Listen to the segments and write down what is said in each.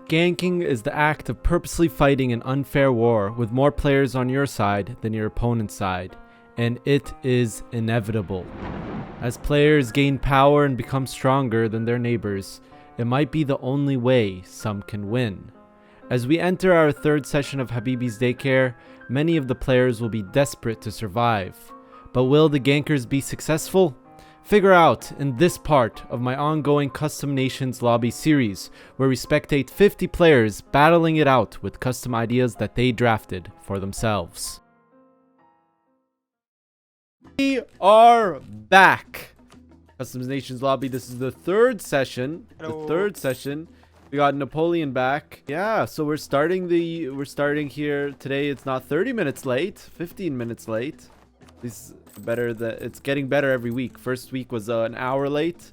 Ganking is the act of purposely fighting an unfair war with more players on your side than your opponent's side, and it is inevitable. As players gain power and become stronger than their neighbors, it might be the only way some can win. As we enter our third session of Habibis Daycare, many of the players will be desperate to survive. But will the gankers be successful? Figure out in this part of my ongoing Custom Nations Lobby series, where we spectate 50 players battling it out with custom ideas that they drafted for themselves. We are back! Custom Nations Lobby, this is the third session. Hello. The third session. We got Napoleon back. Yeah, so we're starting here today. It's not 30 minutes late, 15 minutes late. It's better that it's getting better every week. First week was an hour late.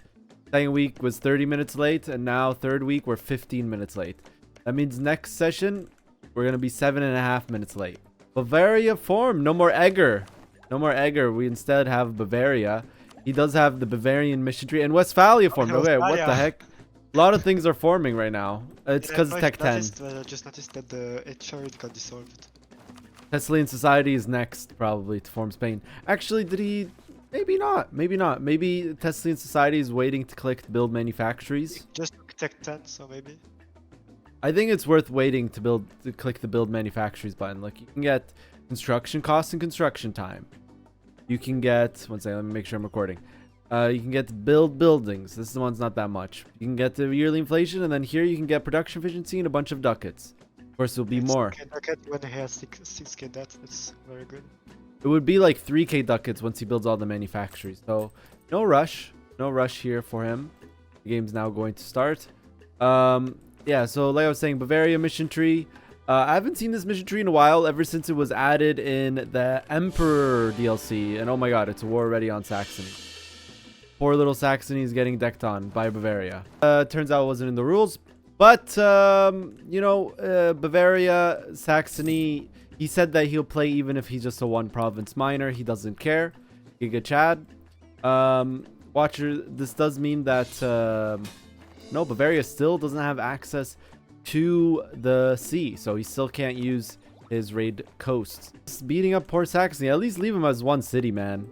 Second week was 30 minutes late, and now third week we're 15 minutes late. That means next session we're gonna be 7.5 minutes late. Bavaria form. No more Egger. No more Egger. We instead have Bavaria. He does have the Bavarian mission tree and Westphalia form. Okay, what the heck? A lot of things are forming right now. It's because it's Tech 10. I just noticed that the HR got dissolved. Thessalian Society is next, probably, to form Spain. Actually, did he? Maybe not. Maybe not. Maybe Thessalian Society is waiting to click to build manufactories. Just Tech 10, so maybe. I think it's worth waiting to click the build manufactories button. Like, you can get construction costs and construction time. You can get, one second, let me make sure I'm recording. You can get build buildings. This one's not that much. You can get the yearly inflation, and then here you can get production efficiency and a bunch of ducats. Of course, it'll be more. Ducat when he has 6k debt, that's very good. It would be like 3k ducats once he builds all the manufactories. So, no rush. No rush here for him. The game's now going to start. Yeah, so like I was saying, Bavaria mission tree. I haven't seen this mission tree in a while, ever since it was added in the Emperor DLC. And oh my god, it's a war already on Saxony. Poor little Saxony is getting decked on by Bavaria. Turns out it wasn't in the rules. But, you know, Bavaria, Saxony, he said that he'll play even if he's just a one province minor. He doesn't care. Giga Chad. Watcher, this does mean that, no, Bavaria still doesn't have access to the sea. So he still can't use his raid coasts. Just beating up poor Saxony. At least leave him as one city, man.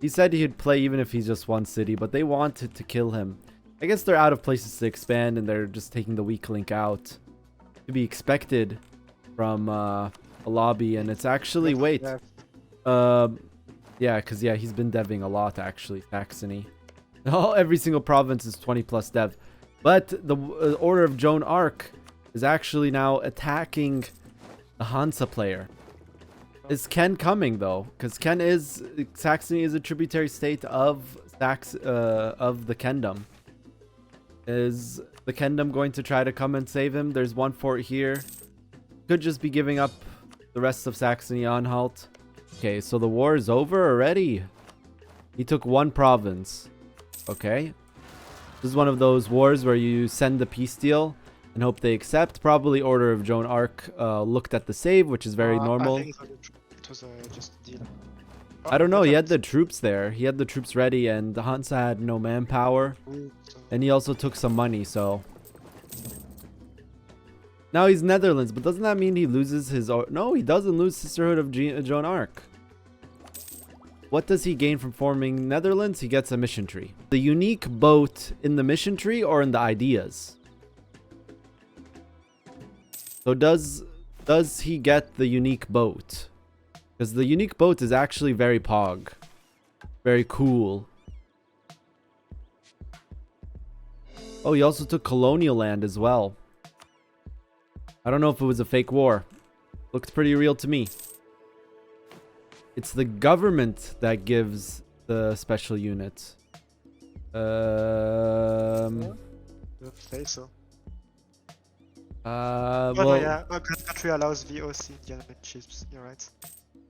He said he'd play even if he's just one city, but they wanted to kill him. I guess they're out of places to expand, and they're just taking the weak link out. To be expected from a lobby, and it's actually, wait. Yeah, because, yeah, he's been deving a lot, actually, Saxony. Every single province is 20 plus dev. But the Order of Joan Arc is actually now attacking the Hansa player. Is Ken coming, though? Because Saxony is a tributary state of the Kingdom. Is the Kingdom going to try to come and save him? There's one fort here. Could just be giving up the rest of Saxony on halt. Okay, so the war is over already. He took one province. Okay. This is one of those wars where you send the peace deal and hope they accept. Probably Order of Joan Arc looked at the save, which is very normal. I think it was just a deal. I don't know. He had the troops there. He had the troops ready, and the Hansa had no manpower. And he also took some money, so... Now he's Netherlands, but doesn't that mean he loses his... No, he doesn't lose Sisterhood of Joan Arc. What does he gain from forming Netherlands? He gets a mission tree. The unique boat in the mission tree or in the ideas? So does he get the unique boat? Because the unique boat is actually very pog. Very cool. Oh, he also took colonial land as well. I don't know if it was a fake war. Looked pretty real to me. It's the government that gives the special units. Don't say so. Well, yeah, country allows VOC chips. You're right.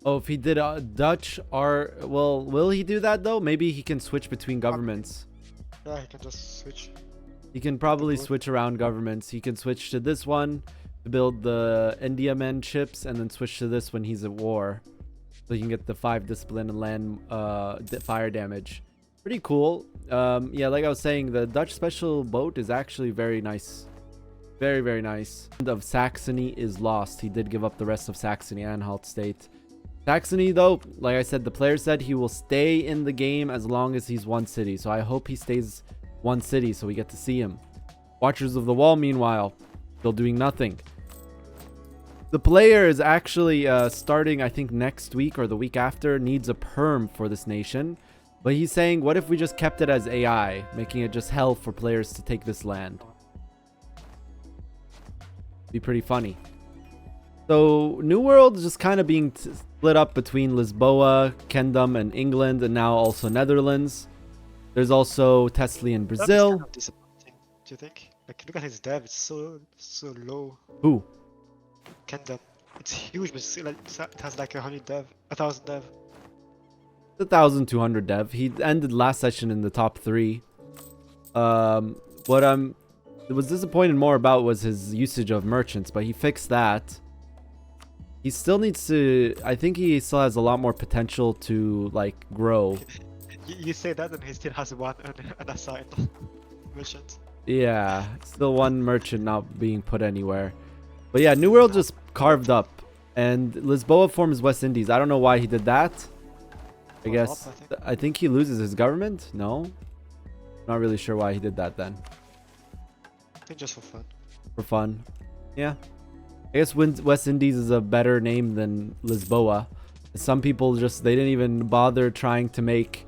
Oh, if he did Dutch or well, will he do that though? Maybe he can switch between governments. Yeah, he can just switch. He can probably switch around governments. He can switch to this one to build the India men chips, and then switch to this when he's at war, so you can get the 5 discipline and land fire damage. Pretty cool. Yeah, like I was saying, the Dutch special boat is actually very nice. Very, very nice. Of Saxony is lost. He did give up the rest of Saxony and Halt State. Saxony, though, like I said, the player said he will stay in the game as long as he's one city. So I hope he stays one city so we get to see him. Watchers of the Wall, meanwhile, still doing nothing. The player is actually starting, I think, next week or the week after, needs a perm for this nation. But he's saying, what if we just kept it as AI, making it just hell for players to take this land? Be pretty funny. So New World is just kind of being split up between Lisboa, Kingdom, and England, and now also Netherlands. There's also Tesla in Brazil. Kind of disappointing, do you think? Like, look at his dev, it's so low. Who? Kingdom, it's huge, but still, like, it has like 100 dev, 1,000 dev. 1,200 dev. He ended last session in the top 3. What I'm was disappointed more about was his usage of merchants, but he fixed that. He still needs to, I think he still has a lot more potential to like grow. You say that and he still has one unassigned merchant. Yeah, still one merchant not being put anywhere. But yeah, New World just carved up, and Lisboa forms West Indies. I don't know why he did that. I guess I think he loses his government. No, not really sure why he did that then. I think just for fun. For fun, yeah. I guess West Indies is a better name than Lisboa. Some people just, they didn't even bother trying to make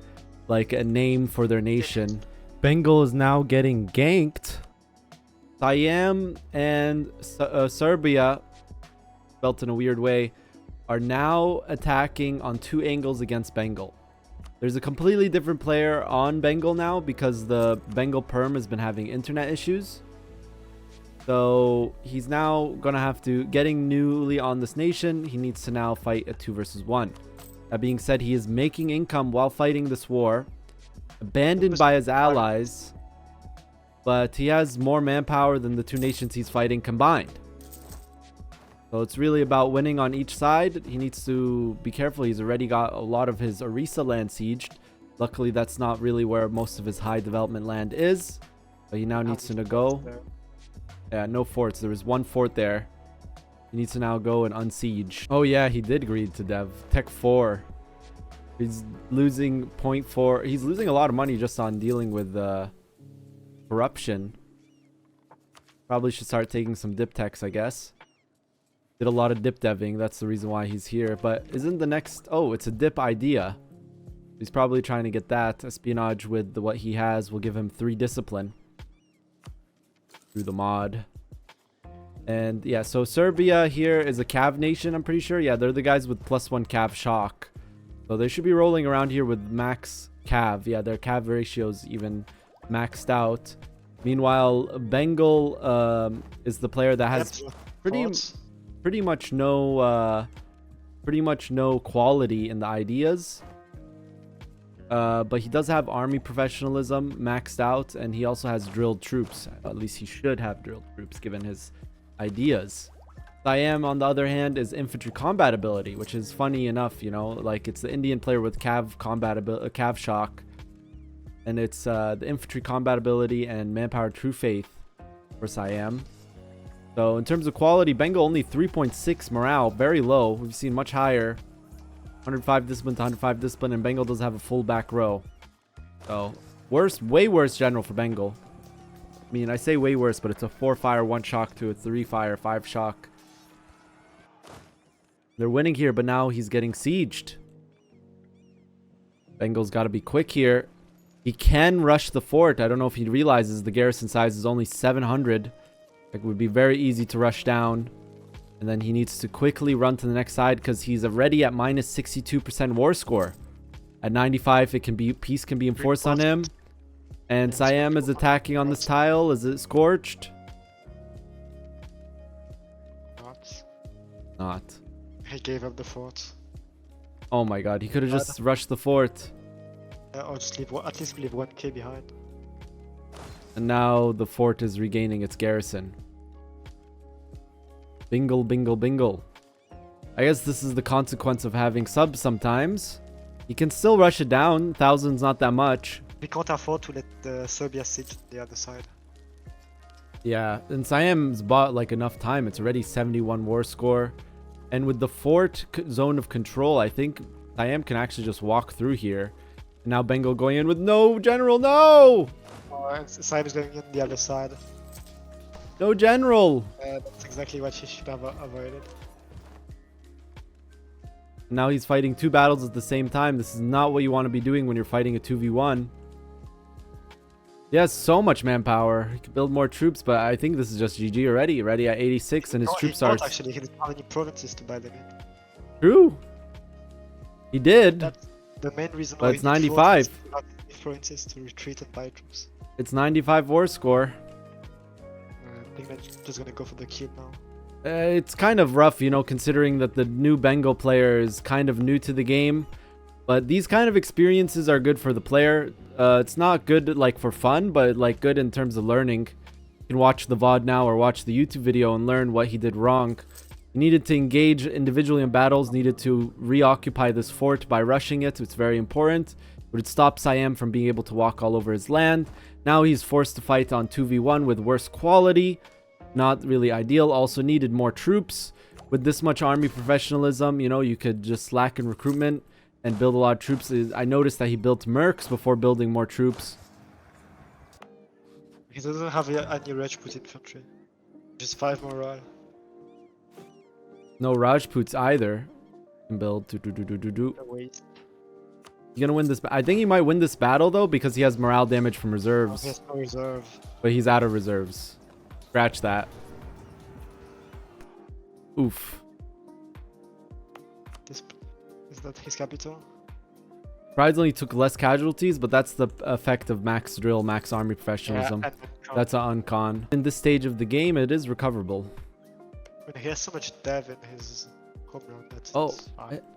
like a name for their nation. Bengal is now getting ganked. Siam and Serbia, spelt in a weird way, are now attacking on 2 angles against Bengal. There's a completely different player on Bengal now because the Bengal perm has been having internet issues. So he's now going to have to, getting newly on this nation, he needs to now fight a 2 versus 1. That being said, he is making income while fighting this war, abandoned by his allies, but he has more manpower than the 2 nations he's fighting combined. So it's really about winning on each side. He needs to be careful. He's already got a lot of his Orissa land sieged. Luckily, that's not really where most of his high development land is. But he now needs to go. Yeah, no forts. There was 1 fort there. He needs to now go and unsiege. Oh yeah, he did greed to dev. Tech 4. He's losing 0.4. He's losing a lot of money just on dealing with corruption. Probably should start taking some dip techs, I guess. Did a lot of dip deving. That's the reason why he's here. But isn't the next... Oh, it's a dip idea. He's probably trying to get that. Espionage with what he has will give him 3 discipline. Through the mod. And yeah, so Serbia here is a cav nation, I'm pretty sure. Yeah, they're the guys with +1 cav shock. So they should be rolling around here with max cav. Yeah, their cav ratios even maxed out. Meanwhile, Bengal is the player that has pretty much no quality in the ideas. But he does have army professionalism maxed out, and he also has drilled troops. At least he should have drilled troops given his ideas. Siam, on the other hand, is infantry combat ability, which is funny enough, you know, like it's the Indian player with cav combat ability, cav shock, and it's the infantry combat ability and manpower true faith for Siam. So in terms of quality, Bengal only 3.6 morale, very low. We've seen much higher. 105 discipline to 105 discipline, and Bengal does have a full back row. So worse, way worse general for Bengal. I mean, I say way worse, but it's a 4 fire 1 shock to a 3 fire 5 shock. They're winning here, but now he's getting sieged. Bengal's got to be quick here. He can rush the fort. I don't know if he realizes the garrison size is only 700. It would be very easy to rush down. And then he needs to quickly run to the next side because he's already at minus 62% war score. At 95, peace can be enforced on him. And Siam is attacking on this tile. Is it scorched? Not. He gave up the fort. Oh my god, he could have just rushed the fort. Or just leave, at least leave 1k behind. And now the fort is regaining its garrison. Bingle, bingle, bingle. I guess this is the consequence of having subs sometimes. You can still rush it down. 1,000's not that much. We can't afford to let the Serbia siege the other side. Yeah, and Siam's bought like enough time. It's already 71 war score. And with the fort zone of control, I think Siam can actually just walk through here. And now Bengal going in with no general, no! And Siam is going in the other side. No general! That's exactly what he should have avoided. Now he's fighting two battles at the same time. This is not what you want to be doing when you're fighting a 2v1. He has so much manpower. He could build more troops, but I think this is just GG already. Already at 86, and his troops are... Actually, he didn't have any provinces to buy them in. True. He did. That's the main reason But why it's 95. he not have provinces to retreat and buy troops. It's 95 war score. I think they're just gonna go for the kill now. It's kind of rough, you know, considering that the new Bengal player is kind of new to the game. But these kind of experiences are good for the player. It's not good like for fun, but like good in terms of learning. You can watch the VOD now or watch the YouTube video and learn what he did wrong. He needed to engage individually in battles, needed to reoccupy this fort by rushing it. It's very important. It would stop Siam from being able to walk all over his land. Now he's forced to fight on 2v1 with worse quality. Not really ideal. Also needed more troops. With this much army professionalism, you know, you could just slack in recruitment and build a lot of troops. I noticed that he built mercs before building more troops. He doesn't have any Rajput infantry. Just 5 morale. No Rajputs either. Can build. Wait. He's gonna win this. I think he might win this battle though because he has morale damage from reserves. He has no reserve. But he's out of reserves. Scratch that. Oof. Is that his capital? Surprisingly took less casualties, but that's the effect of max drill, max army professionalism. Yeah, That's an uncon. In this stage of the game, it is recoverable. I mean, he has so much dev in his homeland. Oh,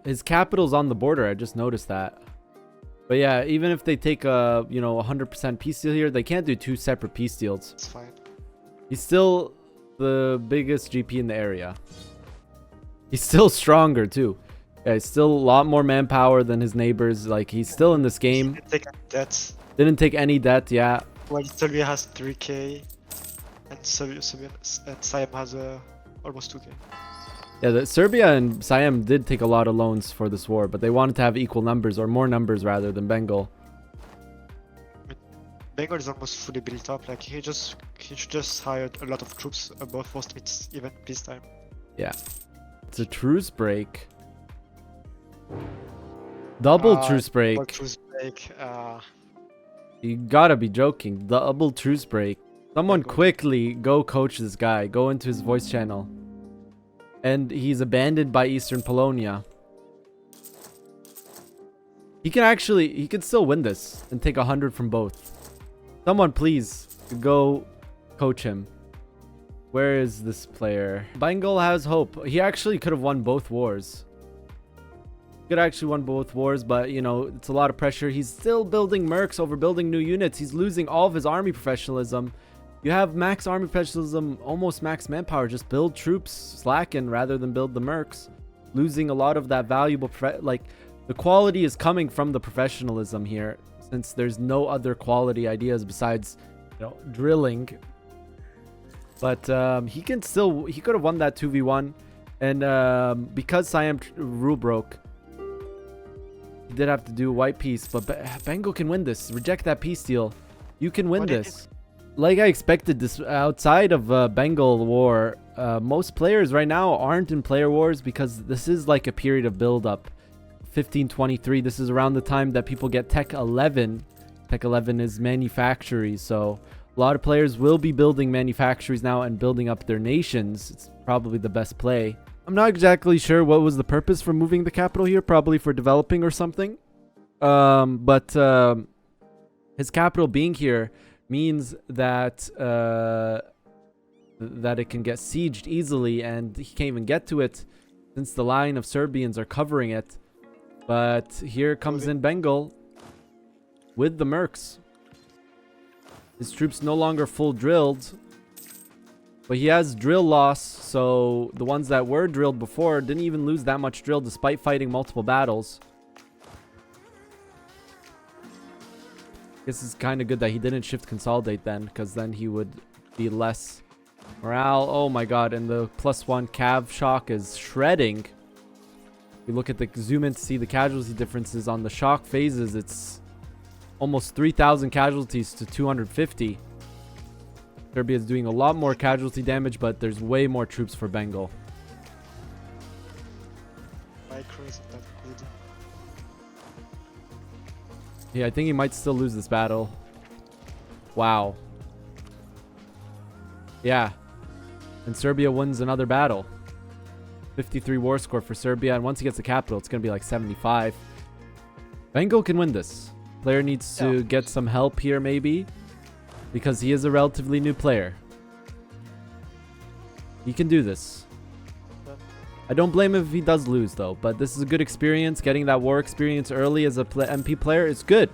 his capital's on the border. I just noticed that. But yeah, even if they take a, you know, 100% peace deal here, they can't do two separate peace deals. It's fine. He's still the biggest GP in the area. He's still stronger too. Yeah, he's still a lot more manpower than his neighbors. Like, he's still in this game. He didn't take any debt. Didn't take any debt, yeah. Well, Serbia has 3k, and Siam has almost 2k. Yeah, Serbia and Siam did take a lot of loans for this war, but they wanted to have equal numbers, or more numbers rather, than Bengal. Bengal is almost fully built up. Like, he should just hire a lot of troops above forced meets even peacetime. Yeah. It's a truce break. Double truce break. Double truce break. You gotta be joking. Double truce break. Someone quickly go coach this guy. Go into his voice channel. And he's abandoned by Eastern Polonia. He can still win this and take 100 from both. Someone please go coach him. Where is this player? Bengal has hope. He actually could have won both wars. Could actually won both wars, but you know, it's a lot of pressure. He's still building mercs over building new units. He's losing all of his army professionalism. You have max army professionalism, almost max manpower. Just build troops, slacken rather than build the mercs. Losing a lot of that valuable, like, the quality is coming from the professionalism here, since there's no other quality ideas besides, you know, drilling. But he could have won that 2v1, and because Siam rule broke, he did have to do white peace. But Bengal can win this. Reject that peace deal. You can win this. Like I expected this. Outside of Bengal war, most players right now aren't in player wars because this is like a period of build-up. 1523, this is around the time that people get Tech 11. Tech 11 is manufactories, so a lot of players will be building manufactories now and building up their nations. It's probably the best play. I'm not exactly sure what was the purpose for moving the capital here, probably for developing or something. But his capital being here means that that it can get sieged easily, and he can't even get to it since the line of Serbians are covering it. But here comes in Bengal with the mercs. His troops no longer full drilled, but he has drill loss, so the ones that were drilled before didn't even lose that much drill despite fighting multiple battles. This is kind of good that he didn't shift consolidate then, because then he would be less morale. Oh my god, and the +1 cav shock is shredding. You look at the zoom in to see the casualty differences on the shock phases. It's almost 3,000 casualties to 250. Serbia is doing a lot more casualty damage, but there's way more troops for Bengal. Micro isn't that good. Yeah, I think he might still lose this battle. Wow. Yeah. And Serbia wins another battle. 53 war score for Serbia, and once he gets the capital, it's going to be like 75. Bengal can win this. Player needs to get some help here, maybe, because he is a relatively new player. He can do this. I don't blame him if he does lose, though, but this is a good experience. Getting that war experience early as a MP player is good.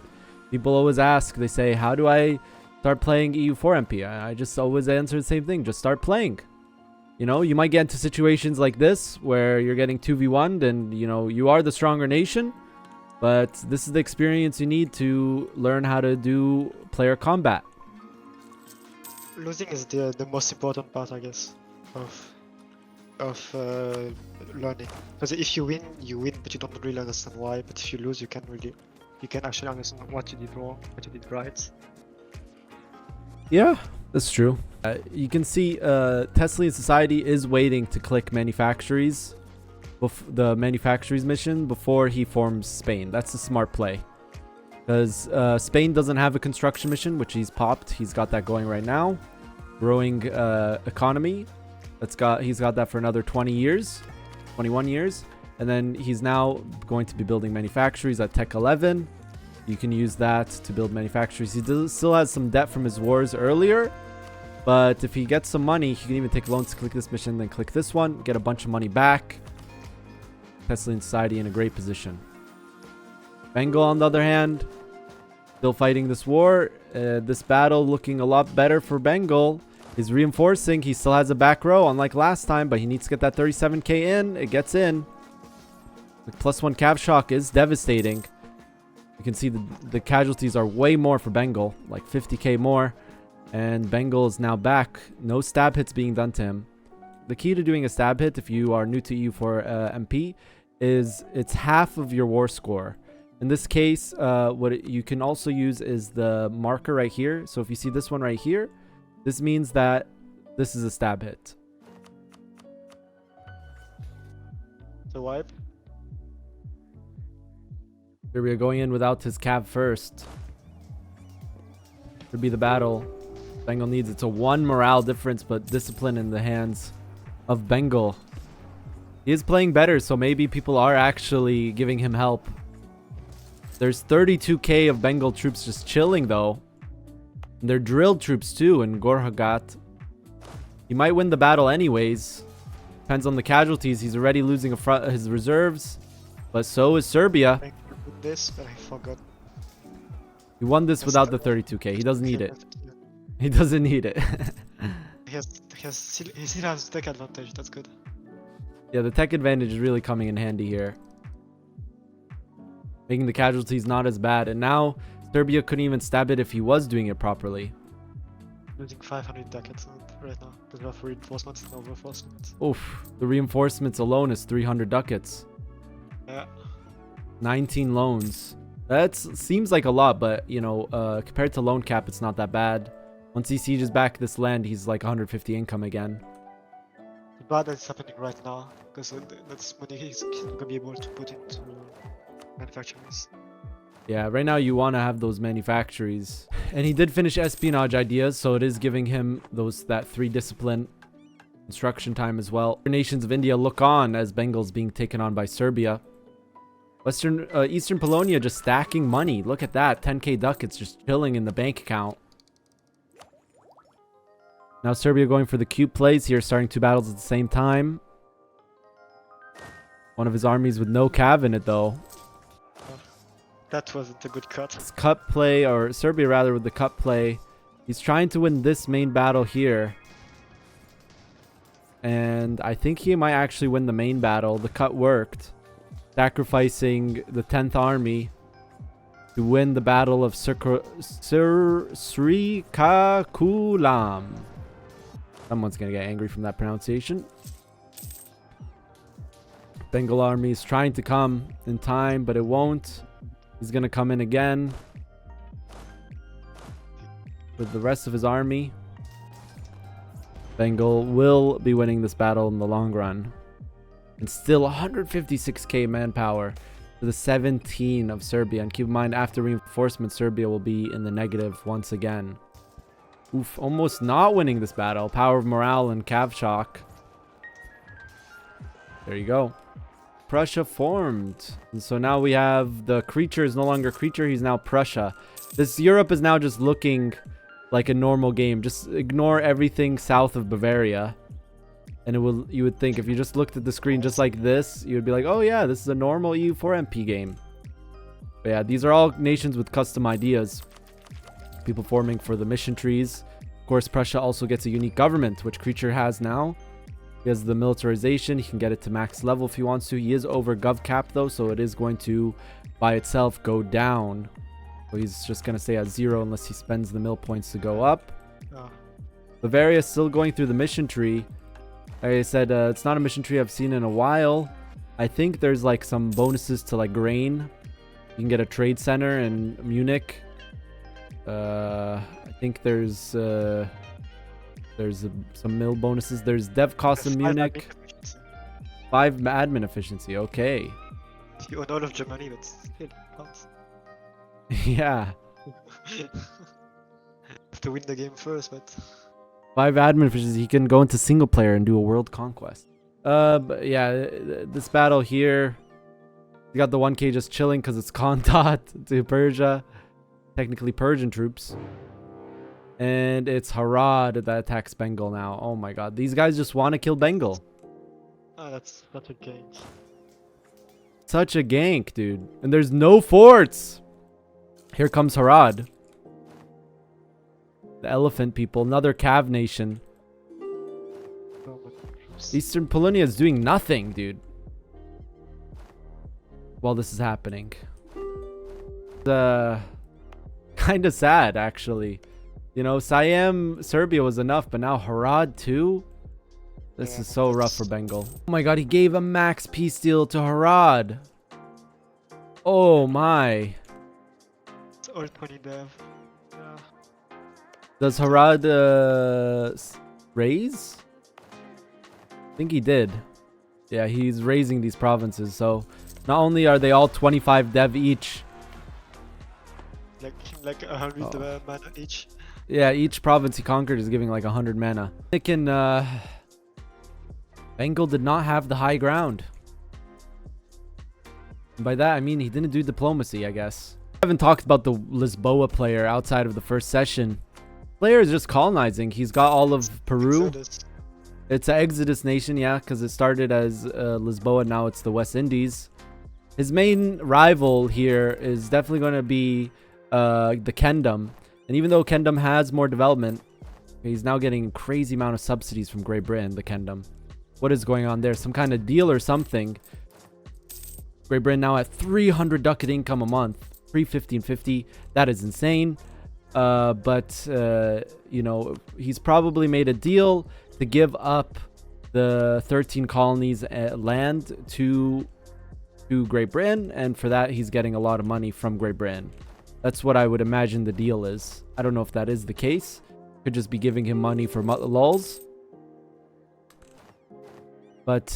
People always ask, they say, how do I start playing EU4 MP? I just always answer the same thing. Just start playing. You know, you might get into situations like this where you're getting 2v1'd and, you know, you are the stronger nation. But this is the experience you need to learn how to do player combat. Losing is the most important part, I guess, of learning. Because if you win, but you don't really understand why. But if you lose, you can actually understand what you did wrong, what you did right. Yeah, that's true. You can see Tesla's society is waiting to click manufactories, the manufactories mission, before he forms Spain. That's a smart play. Because Spain doesn't have a construction mission, which he's popped. He's got that going right now. Growing economy. He's got that for another 20 years. 21 years. And then he's now going to be building manufactories at Tech 11. You can use that to build manufactories. He still has some debt from his wars earlier. But if he gets some money, he can even take loans to click this mission, then click this one, get a bunch of money back. Tesla's society in a great position. Bengal, on the other hand, still fighting this war. This battle looking a lot better for Bengal. He's reinforcing. He still has a back row, unlike last time, but he needs to get that 37k in. It gets in. The +1 cav shock is devastating. You can see the casualties are way more for Bengal, like 50k more. And Bengal is now back. No stab hits being done to him. The key to doing a stab hit, if you are new to EU4 MP, is it's half of your war score. In this case, what you can also use is the marker right here. So if you see this one right here, this means that this is a stab hit. The wipe. Here we are going in without his cav first. Could be the battle. Bengal needs. It's a 1 morale difference, but discipline in the hands of Bengal. He is playing better, so maybe people are actually giving him help. There's 32k of Bengal troops just chilling, though. And they're drilled troops, too, in Gorhagat. He might win the battle anyways. Depends on the casualties. He's already losing his reserves. But so is Serbia. I could do this, but I forgot. He won this without the 32k. He doesn't need it. He doesn't need it. He still has tech advantage. That's good. Yeah, the tech advantage is really coming in handy here. Making the casualties not as bad. And now Serbia couldn't even stab it if he was doing it properly. Losing 500 ducats right now because we have reinforcements and no reinforcements. Oof. The reinforcements alone is 300 ducats. Yeah. 19 loans. That seems like a lot, but, you know, compared to loan cap, it's not that bad. Once he sieges back this land, he's like 150 income again. The bad that's happening right now, because that's money he's going to be able to put into manufacturers. Yeah, right now you want to have those manufactories. And he did finish espionage ideas, so it is giving him that 3 discipline construction time as well. Nations of India look on as Bengal's being taken on by Serbia. Eastern Polonia just stacking money. Look at that, 10k ducats just chilling in the bank account. Now Serbia going for the cute plays here, starting 2 battles at the same time. One of his armies with no cav in it, though. That wasn't a good cut. It's cut play, or Serbia rather, with the cut play. He's trying to win this main battle here. And I think he might actually win the main battle. The cut worked. Sacrificing the 10th army to win the battle of Srikakulam. Someone's gonna get angry from that pronunciation. Bengal army is trying to come in time, but it won't. He's gonna come in again with the rest of his army. Bengal will be winning this battle in the long run. And still 156k manpower to the 17 of Serbia. And keep in mind, after reinforcement, Serbia will be in the negative once again. Oof, almost not winning this battle. Power of morale and cav shock. There you go. Prussia formed. And so now we have the creature is no longer creature. He's now Prussia. This Europe is now just looking like a normal game. Just ignore everything south of Bavaria. And it will, you would think if you just looked at the screen just like this, you would be like, oh yeah, this is a normal EU4 MP game. But yeah, these are all nations with custom ideas. People forming for the mission trees. Of course, Prussia also gets a unique government, which creature has now. He has the militarization. He can get it to max level if he wants to. He is over gov cap though, so it is going to by itself go down. So he's just going to stay at 0 unless he spends the mill points to go up. Oh. Bavaria is still going through the mission tree. Like I said, it's not a mission tree I've seen in a while. I think there's like some bonuses to like grain. You can get a trade center in Munich. I think there's some mill bonuses. There's dev cost in Munich. 5 admin efficiency. Okay. You own all of Germany, but still counts. Yeah. Have to win the game first, but 5 admin efficiency. He can go into single player and do a world conquest. But yeah, this battle here, you got the 1k just chilling because it's Khantat to Persia. Technically Persian troops. And it's Harad that attacks Bengal now. Oh my god. These guys just want to kill Bengal. oh, that's a gank. Such a gank, dude. And there's no forts. Here comes Harad. The elephant people. Another Cav nation. Eastern Polonia is doing nothing, dude. While this is happening. Kind of sad, actually. You know, Siam, Serbia was enough, but now Harad too? This is so rough for Bengal. Oh my god, he gave a max peace deal to Harad. Oh my. It's all 20 dev. Yeah. Does Harad raise? I think he did. Yeah, he's raising these provinces. So not only are they all 25 dev each. Like 100 mana each. Yeah, each province he conquered is giving like 100 mana. Bengal did not have the high ground. And by that, I mean he didn't do diplomacy, I guess. I haven't talked about the Lisboa player outside of the first session. Player is just colonizing. He's got all of Peru. It's an Exodus nation, yeah, because it started as Lisboa. Now it's the West Indies. His main rival here is definitely going to be the Kingdom. And even though Kingdom has more development, he's now getting a crazy amount of subsidies from Great Britain, the Kingdom. What is going on there? Some kind of deal or something. Great Britain now at 300 ducat income a month. 315.50. That is insane. You know, he's probably made a deal to give up the 13 colonies land to Great Britain. And for that, he's getting a lot of money from Great Britain. That's what I would imagine the deal is. I don't know if that is the case. Could just be giving him money for lulz. But,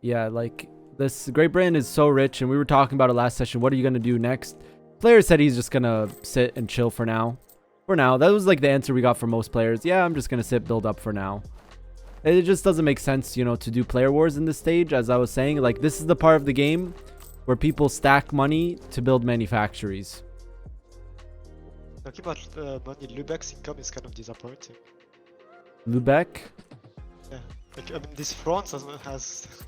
yeah, like, this Great Britain is so rich, and we were talking about it last session. What are you going to do next? Player said he's just going to sit and chill for now. For now. That was, like, the answer we got from most players. Yeah, I'm just going to sit, build up for now. It just doesn't make sense, you know, to do player wars in this stage. As I was saying, like, this is the part of the game where people stack money to build manufactories. Talking about money, Lübeck's income is kind of disappointing. Lubeck? Yeah, like, I mean, this France has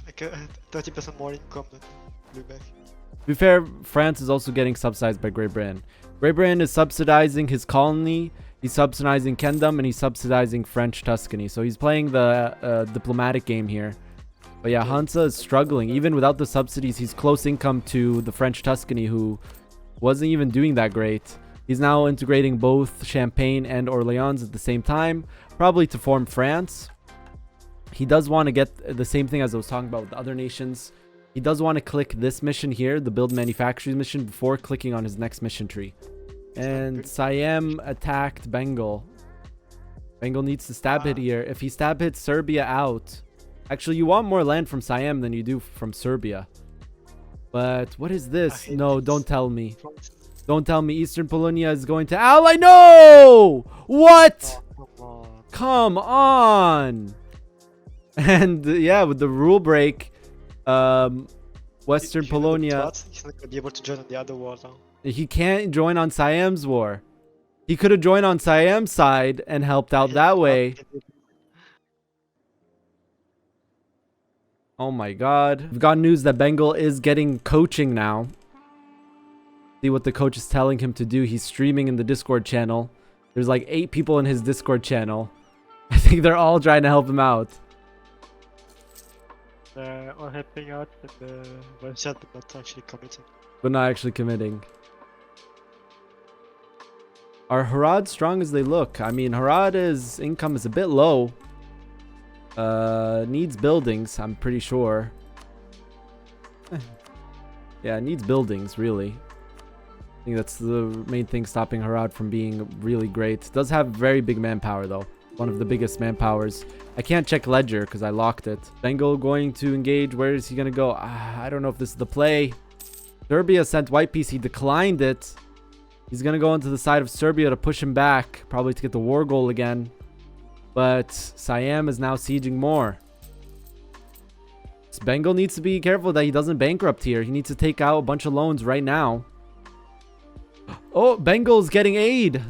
like a 30% more income than Lübeck. To be fair, France is also getting subsidized by Great Britain. Great Britain is subsidizing his colony, he's subsidizing Kingdom, and he's subsidizing French Tuscany. So he's playing the diplomatic game here. But yeah, Hansa is struggling. Even without the subsidies, he's close income to the French Tuscany, who wasn't even doing that great. He's now integrating both Champagne and Orleans at the same time, probably to form France. He does want to get the same thing as I was talking about with the other nations. He does want to click this mission here, the build manufacturing mission, before clicking on his next mission tree. And Siam attacked Bengal. Bengal needs to stab hit here. If he stab hits Serbia out... Actually, you want more land from Siam than you do from Serbia. But what is this? No, don't tell me. Don't tell me Eastern Polonia is going to ally. No! What? Oh, come on. And yeah, with the rule break, Western Polonia... He's not going to be able to join on the other war now. He can't join on Siam's war. He could have joined on Siam's side and helped out that way. Oh my god. We've got news that Bengal is getting coaching now. See what the coach is telling him to do. He's streaming in the Discord channel. There's like 8 people in his Discord channel. I think they're all trying to help him out. All helping out, but one shot, but not actually committing. But not actually committing. Are Harad strong as they look? I mean, Harad's income is a bit low. Needs buildings, I'm pretty sure. Yeah, needs buildings, really. I think that's the main thing stopping Harad from being really great. Does have very big manpower, though. One of the biggest manpowers. I can't check Ledger because I locked it. Bengal going to engage. Where is he going to go? I don't know if this is the play. Serbia sent white piece. He declined it. He's going to go into the side of Serbia to push him back. Probably to get the war goal again. But Siam is now sieging more. So Bengal needs to be careful that he doesn't bankrupt here. He needs to take out a bunch of loans right now. Oh, Bengal's getting aid.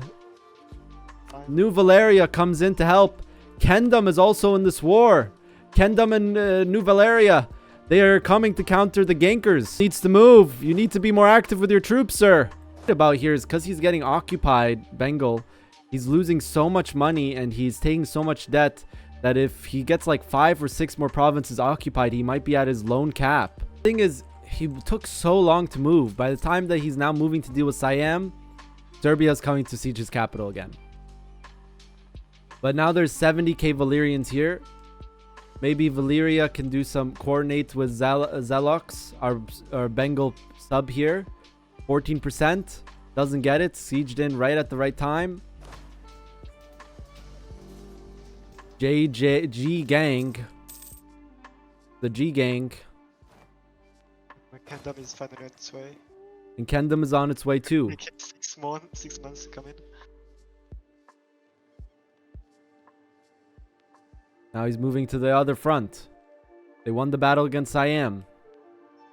New Valeria comes in to help. Kendom is also in this war. Kendom and New Valeria. They are coming to counter the gankers. Needs to move. You need to be more active with your troops, sir. About here is because he's getting occupied, Bengal. He's losing so much money and he's taking so much debt that if he gets like 5 or 6 more provinces occupied, he might be at his loan cap. The thing is, he took so long to move. By the time that he's now moving to deal with Siam, Serbia is coming to siege his capital again. But now there's 70k Valerians here. Maybe Valeria can do some coordinate with Zelox, our Bengal sub here. 14%. Doesn't get it. Sieged in right at the right time. G gang. The G gang. Kendom is finally on its way. And Kendom is on its way too. 6 months to come in. Now he's moving to the other front. They won the battle against Siam.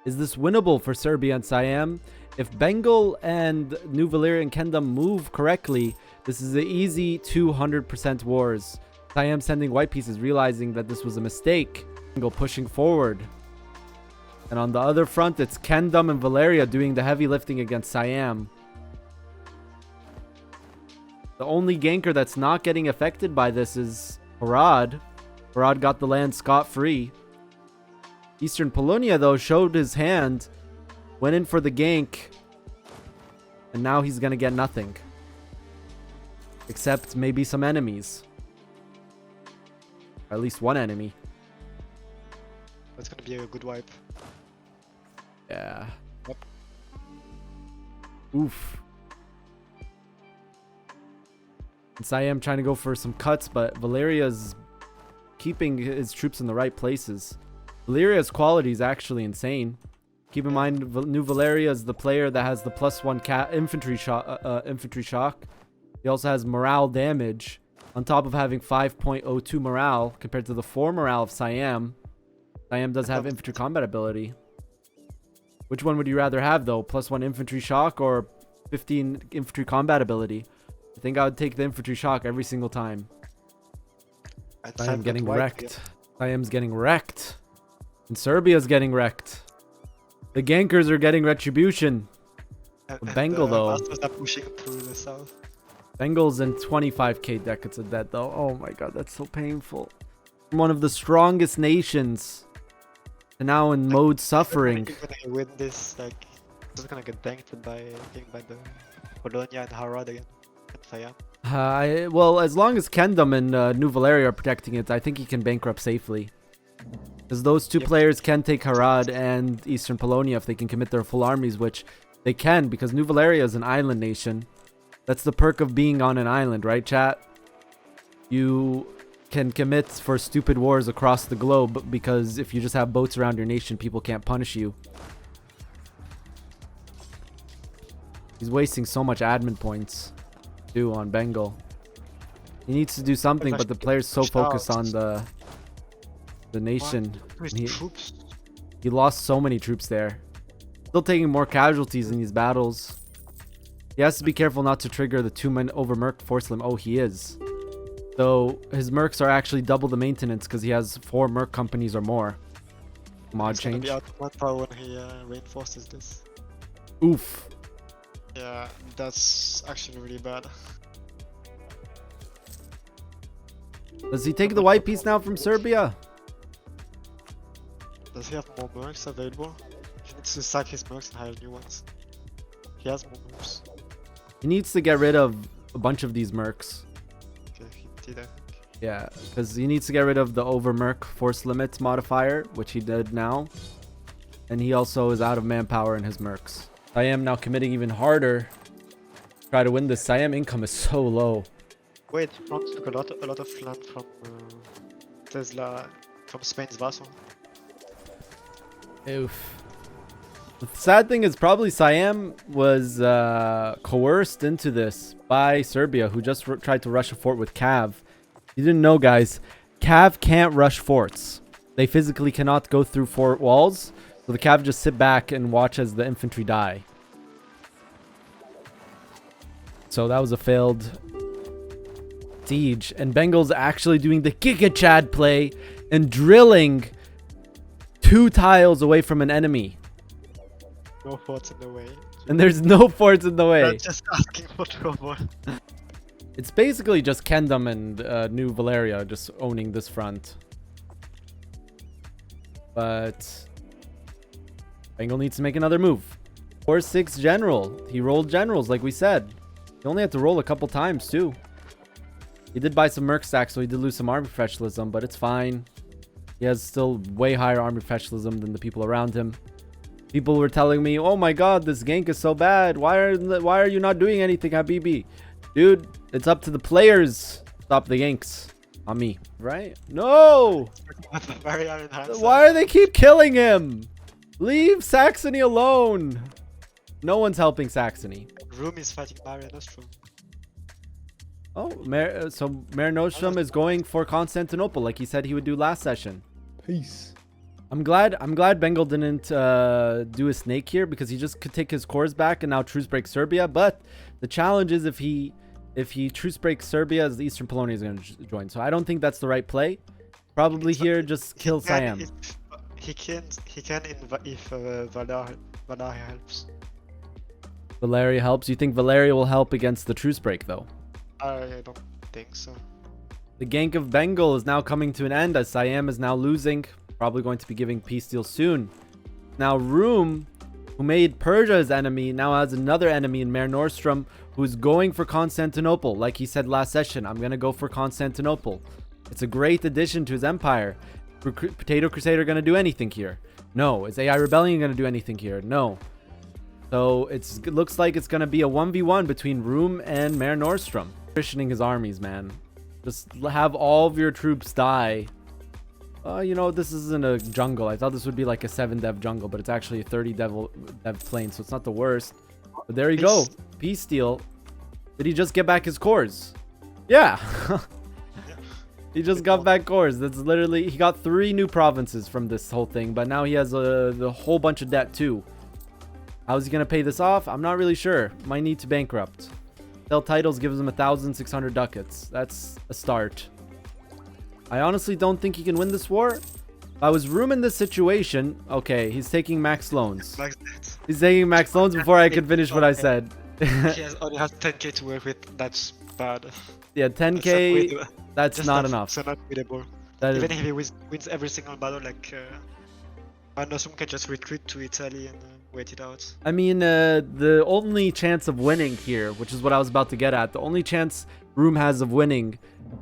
Is this winnable for Serbia and Siam? If Bengal and New Valeria and Kendom move correctly, this is an easy 200% wars. Siam sending white pieces, realizing that this was a mistake. Bengal pushing forward. And on the other front, it's Kendom and Valeria doing the heavy lifting against Siam. The only ganker that's not getting affected by this is Harad. Harad got the land scot-free. Eastern Polonia, though, showed his hand. Went in for the gank. And now he's going to get nothing. Except maybe some enemies. Or at least one enemy. That's going to be a good wipe. Yeah. Yep. Oof. And Siam trying to go for some cuts, but Valeria's keeping his troops in the right places. Valeria's quality is actually insane. Keep in mind, New Valeria is the player that has the +1 infantry shock. He also has morale damage, on top of having 5.02 morale compared to the 4 morale of Siam. Siam does have infantry combat ability. Which one would you rather have, though? +1 infantry shock or 15 infantry combat ability? I think I would take the infantry shock every single time. I am getting wrecked. I am getting wrecked. And Serbia's getting wrecked. The gankers are getting retribution. Bengal, though. Masters are pushing through the south. Bengal's in 25k decades of debt, though. Oh my god, that's so painful. One of the strongest nations. And now in mode suffering. When I win this, like, I'm just gonna get banked by the Polonia and Harad again. And Fayam. Well, as long as Kendom and New Valeria are protecting it, I think he can bankrupt safely. Because those two Yep. players can take Harad and Eastern Polonia if they can commit their full armies, which they can, because New Valeria is an island nation. That's the perk of being on an island, right, chat? You can commit for stupid wars across the globe, because if you just have boats around your nation, people can't punish you. He's wasting so much admin points, too, on Bengal. He needs to do something, but the player's so focused on the nation. With He- troops. He lost so many troops there. Still taking more casualties in these battles. He has to be careful not to trigger the 2-man over merc force limit. Oh, he is. So his mercs are actually double the maintenance because he has 4 merc companies or more. Mod He's gonna change. be out of manpower when he reinforces this. Oof. Yeah, that's actually really bad. Does he take the white piece now from Serbia? Does he have more mercs available? He needs to sack his mercs and hire new ones. He has more moves. He needs to get rid of a bunch of these mercs. Okay, he did, I think. Yeah, because he needs to get rid of the over merc force limit modifier, which he did now. And he also is out of manpower in his mercs. I am now committing even harder to try to win this. Siam income is so low. Wait, France took a lot of land from Tesla, from Spain's vassal. Oof. The sad thing is probably Siam was coerced into this by Serbia, who just tried to rush a fort with Cav. You didn't know, guys. Cav can't rush forts. They physically cannot go through fort walls. So the Cav just sit back and watch as the infantry die. So that was a failed siege. And Bengal's actually doing the Giga Chad play and drilling 2 tiles away from an enemy. No forts in the way. And there's no forts in the way. They're just asking for trouble. It's basically just Kendom and New Valeria just owning this front. But Bengal needs to make another move. 4-6 general. He rolled generals like we said. He only had to roll a couple times too. He did buy some merc stacks, so he did lose some army professionalism, but it's fine. He has still way higher army professionalism than the people around him. People were telling me, "Oh my god, this gank is so bad. Why are you not doing anything, Habibi?" Dude, it's up to the players. Stop the ganks. On me, right? No! Bavaria in hand. Why do they keep killing him? Leave Saxony alone. No one's helping Saxony. Room is fighting Maria Nostrum. Oh, so Mare Nostrum is going for Constantinople like he said he would do last session. Peace. I'm glad Bengal didn't do a snake here, because he just could take his cores back and now truce break Serbia. But the challenge is if he truce breaks Serbia, as the Eastern Polonia is going to join. So I don't think that's the right play. Probably here just kill Siam. He can if Valeria helps. Valeria helps. You think Valeria will help against the truce break though? I don't think so. The gank of Bengal is now coming to an end as Siam is now losing. Probably going to be giving peace deal soon. Now Room, who made Persia his enemy, now has another enemy in Mare Nostrum who's going for Constantinople. Like he said last session, I'm going to go for Constantinople. It's a great addition to his empire. Potato Crusader going to do anything here? No. Is AI Rebellion going to do anything here? No. So it looks like it's going to be a 1v1 between Room and Mare Nostrum. Positioning his armies, man. Just have all of your troops die. You know, this isn't a jungle. I thought this would be like a 7-dev jungle, but it's actually a 30-dev plane, so it's not the worst. But there you go. Peace deal. Did he just get back his cores? Yeah. He just got back cores. That's literally... He got 3 new provinces from this whole thing, but now he has the whole bunch of debt too. How's he going to pay this off? I'm not really sure. Might need to bankrupt. Sell titles gives him 1,600 ducats. That's a start. I honestly don't think he can win this war. If I was Room in this situation... Okay, he's taking max loans. He's taking max loans before I could finish what I said. He only has 10k to work with. That's bad. Yeah, 10k... That's not enough. So not winnable. That Even if he wins every single battle, like Manasum can just retreat to Italy and wait it out. I mean, the only chance of winning here, which is what I was about to get at, the only chance Room has of winning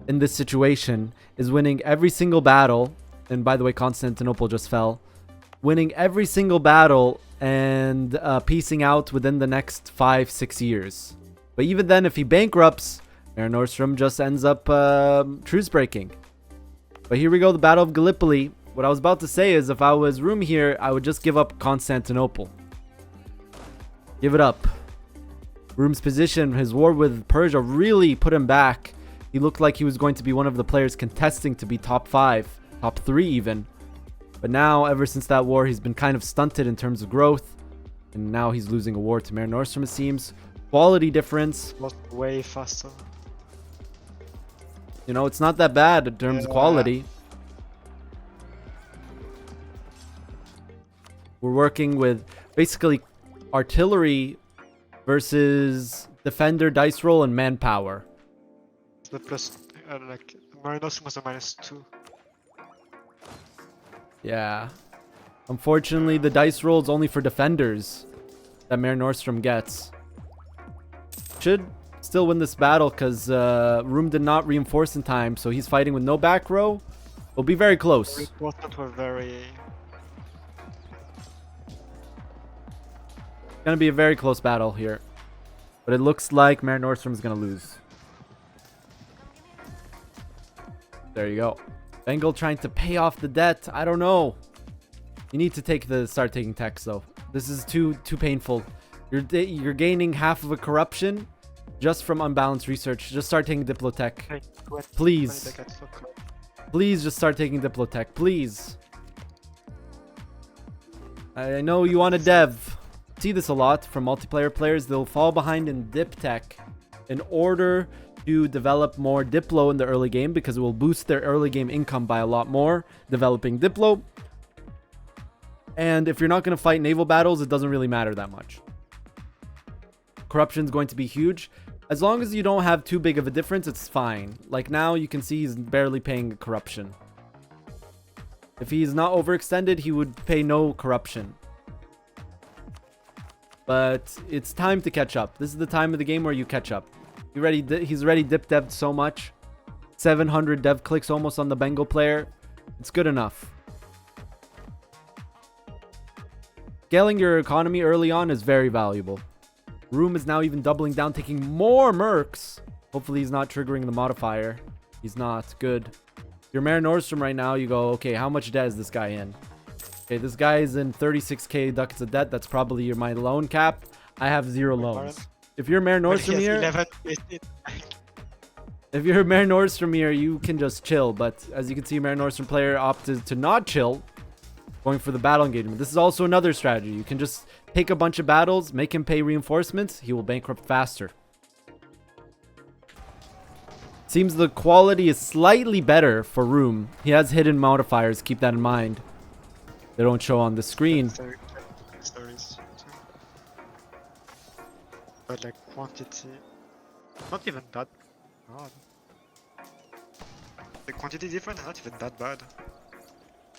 in this situation is winning every single battle. And by the way, Constantinople just fell. Winning every single battle and piecing out within the next 5-6 years. But even then, if he bankrupts, Mare Nostrum just ends up truce breaking. But here we go, the Battle of Gallipoli. What I was about to say is if I was Room here, I would just give up Constantinople. Give it up. Room's position, his war with Persia really put him back. He looked like he was going to be one of the players contesting to be top 5, top 3 even. But now, ever since that war, he's been kind of stunted in terms of growth. And now he's losing a war to Mare Nostrum, it seems. Quality difference. Was way faster. You know, it's not that bad in terms of quality. We're working with basically artillery versus defender dice roll and manpower. The plus, like, Mare Nostrum was a -2. Yeah. Unfortunately, the dice roll is only for defenders that Mare Nostrum gets. Should still win this battle because Room did not reinforce in time, so he's fighting with no back row. Will be very close. Reinforcements were very... Gonna be a very close battle here. But it looks like Mare Nostrum is gonna lose. There you go. Bengal trying to pay off the debt. I don't know. You need to start taking techs though. This is too painful. You're gaining half of a corruption just from unbalanced research. Just start taking Diplotech. Please. Please just start taking Diplotech. Please. I know you want a dev. See this a lot from multiplayer players. They'll fall behind in dip tech in order to develop more Diplo in the early game because it will boost their early game income by a lot more developing Diplo. And if you're not going to fight naval battles, it doesn't really matter that much. Corruption is going to be huge. As long as you don't have too big of a difference, it's fine. Like now, you can see he's barely paying corruption. If he's not overextended, he would pay no corruption. But it's time to catch up. This is the time of the game where you catch up. He's already dip dev'd so much. 700 dev clicks almost on the Bengal player. It's good enough. Scaling your economy early on is very valuable. Room is now even doubling down, taking more mercs. Hopefully he's not triggering the modifier. He's not. Good. Your Mare Nostrum right now, you go, okay, how much debt is this guy in? Okay, this guy is in 36k ducats of debt. That's probably my loan cap. I have 0 loans. If you're Mare Nostrum here, if you're Mare Nostrum here, you can just chill. But as you can see, Mare Nostrum player opted to not chill, going for the battle engagement. This is also another strategy. You can just take a bunch of battles, make him pay reinforcements. He will bankrupt faster. Seems the quality is slightly better for Room. He has hidden modifiers. Keep that in mind. They don't show on the screen. But like quantity, not even that bad. The quantity difference is not even that bad.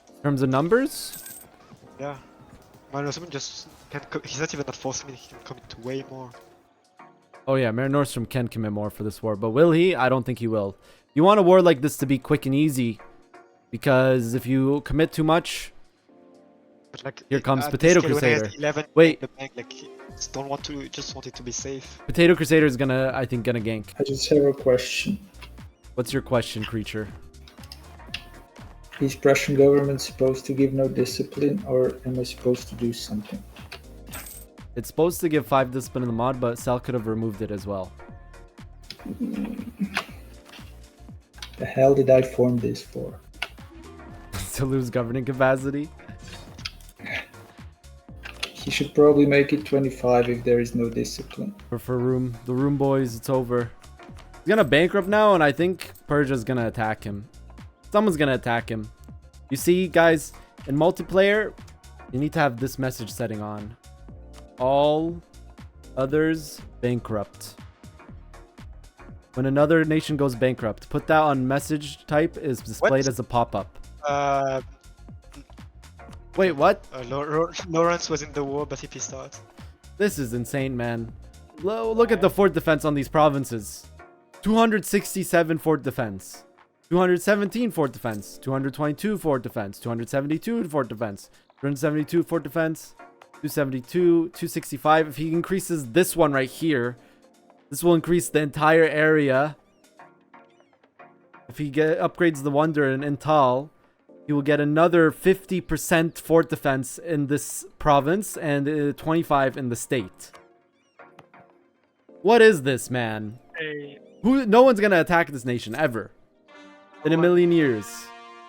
In terms of numbers? Yeah. Mare Nostrum just can't. He's not even at force mean he can commit way more. Oh yeah, Mare Nostrum can commit more for this war, but will he? I don't think he will. You want a war like this to be quick and easy, because if you commit too much, but like here comes Potato Crusader. Wait, the bank, like just want it to be safe. Potato Crusader is I think gonna gank. I just have a question. What's your question, creature? Is Prussian government supposed to give no discipline, or am I supposed to do something? It's supposed to give 5 discipline in the mod, but Cell could have removed it as well. The hell did I form this for? To lose governing capacity? He should probably make it 25 if there is no discipline. For Room. The Room boys, it's over. He's gonna bankrupt now, and I think Persia's gonna attack him. Someone's gonna attack him. You see, guys, in multiplayer, you need to have this message setting on. All others bankrupt. When another nation goes bankrupt, put that on message type is displayed as a pop-up. Wait, what? Lawrence was in the war, but he pissed out. This is insane, man. Look at the fort defense on these provinces. 267 fort defense. 217 fort defense. 222 fort defense. 272 fort defense. 272 fort defense. 272, 265. If he increases this one right here, this will increase the entire area. If he upgrades the Wonder and Intal, he will get another 50% fort defense in this province and 25 in the state. What is this, man? Hey, No one's gonna attack this nation ever in a million years.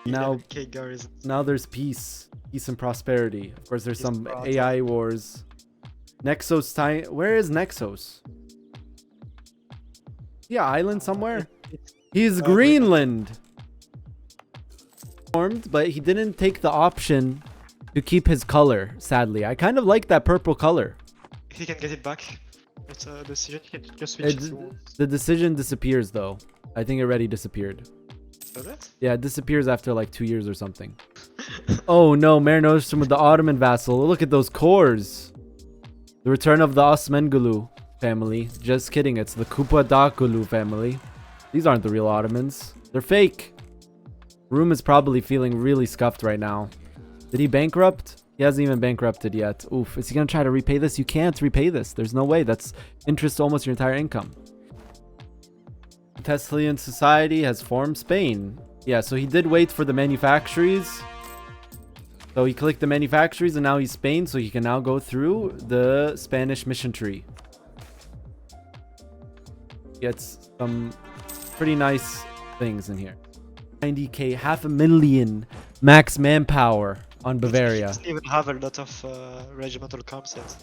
Now there's peace and prosperity. Of course, there's some AI wars. Nexos time. Where is Nexos? Yeah, island somewhere. He's Greenland. Formed, but he didn't take the option to keep his color. Sadly, I kind of like that purple color. He can get it back. It's a decision. He can just switch it. The decision disappears though. I think it already disappeared. Does it? Yeah, it disappears after like 2 years or something. Oh no, Mare Nostrum with the Ottoman vassal. Look at those cores. The return of the Osmangulu family. Just kidding, it's the Kupadakulu family. These aren't the real Ottomans. They're fake. Room is probably feeling really scuffed right now. Did he bankrupt? He hasn't even bankrupted yet. Oof. Is he going to try to repay this? You can't repay this. There's no way. That's interest to almost your entire income. Thessalian society has formed Spain. Yeah, so he did wait for the manufactories. So he clicked the manufactories and now he's Spain. So he can now go through the Spanish mission tree. Gets some pretty nice things in here. 90k, 500,000 max manpower on Bavaria. He doesn't even have a lot of regimental comps yet.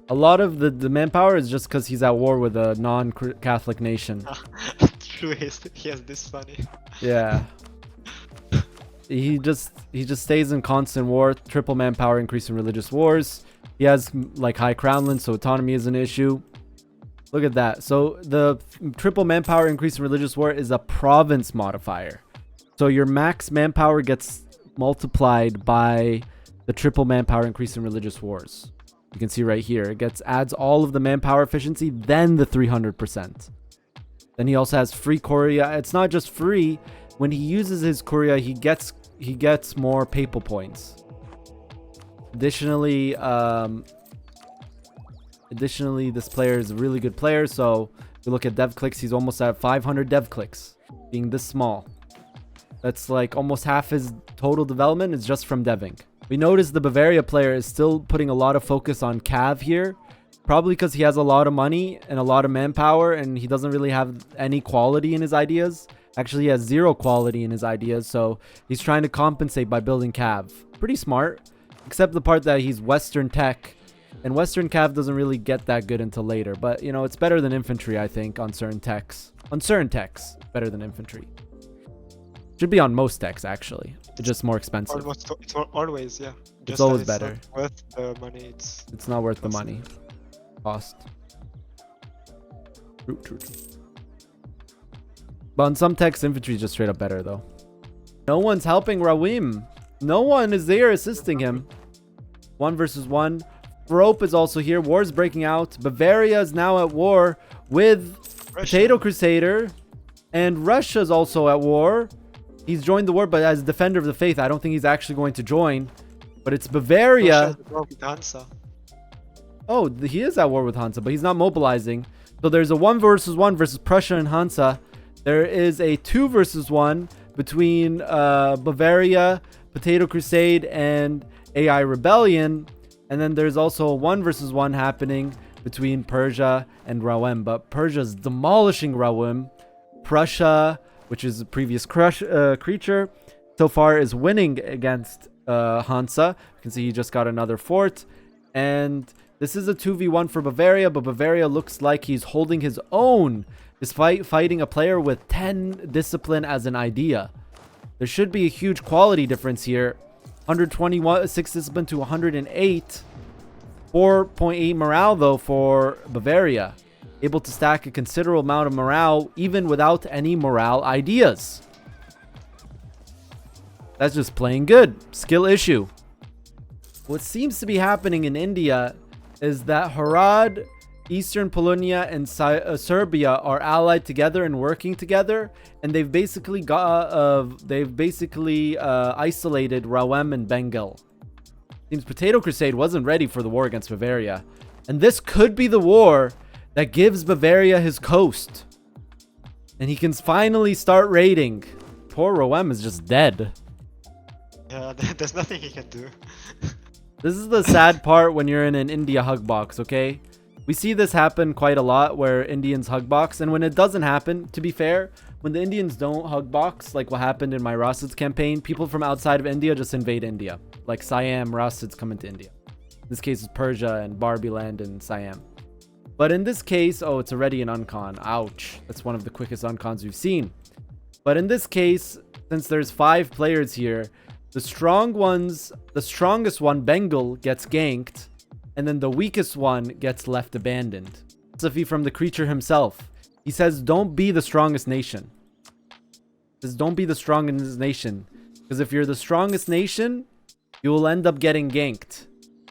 A lot of the manpower is just because he's at war with a non-Catholic nation. True, he has this funny. Yeah. He just stays in constant war. Triple manpower increase in religious wars. He has like high crownland, so autonomy is an issue. Look at that. So the triple manpower increase in religious war is a province modifier. So your max manpower gets multiplied by the triple manpower increase in religious wars. You can see right here, it adds all of the manpower efficiency, then the 300%. Then he also has free Korea. It's not just free. When he uses his Korea, he gets more papal points. Additionally, this player is a really good player. So if you look at dev clicks, he's almost at 500 dev clicks, being this small. That's like almost half his total development is just from deving. We notice the Bavaria player is still putting a lot of focus on Cav here, probably because he has a lot of money and a lot of manpower and he doesn't really have any quality in his ideas. Actually, he has zero quality in his ideas, so he's trying to compensate by building Cav. Pretty smart, except the part that he's Western tech, and Western Cav doesn't really get that good until later. But, you know, it's better than infantry, I think, on certain techs. On certain techs, better than infantry. Should be on most techs, actually. It's just more expensive. It's always, yeah. It's always better. Not worth the money. It's not worth the money. Cost. True. But on some techs, infantry is just straight up better, though. No one's helping Rawim. No one is there assisting him. 1 versus 1. Rope is also here. War's breaking out. Bavaria is now at war with Potato Crusader. And Russia's also at war. He's joined the war, but as defender of the faith, I don't think he's actually going to join. But it's Bavaria. Oh, he is at war with Hansa, but he's not mobilizing. So there's a 1 versus 1 versus Prussia and Hansa. There is a 2 versus 1 between Bavaria, Potato Crusade, and AI Rebellion. And then there's also a 1 versus 1 happening between Persia and Rawem. But Persia's demolishing Rawem. Prussia, which is a previous creature, so far is winning against Hansa. You can see he just got another fort. And this is a 2v1 for Bavaria, but Bavaria looks like he's holding his own despite fighting a player with 10 discipline as an idea. There should be a huge quality difference here. 121 6 discipline to 108. 4.8 morale though for Bavaria. Able to stack a considerable amount of morale even without any morale ideas. That's just playing good. Skill issue. What seems to be happening in India is that Harad, Eastern Polonia, and Serbia are allied together and working together, and they've basically isolated Rawem and Bengal. Seems Potato Crusade wasn't ready for the war against Bavaria, and this could be the war that gives Bavaria his coast, and he can finally start raiding. Poor Rawem is just dead. Yeah, there's nothing he can do. This is the sad part when you're in an India hug box, okay? We see this happen quite a lot where Indians hug box, and when it doesn't happen, to be fair, when the Indians don't hug box, like what happened in my Rasid's campaign, people from outside of India just invade India. Like Siam, Rasid's come into India. This case is Persia and Barbie land and Siam. But in this case, oh, it's already an uncon. Ouch. That's one of the quickest uncons we've seen. But in this case, since there's 5 players here, the strongest one, Bengal, gets ganked, and then the weakest one gets left abandoned. Philosophy from the creature himself. He says, don't be the strongest nation. He says, don't be the strongest nation. Because if you're the strongest nation, you will end up getting ganked.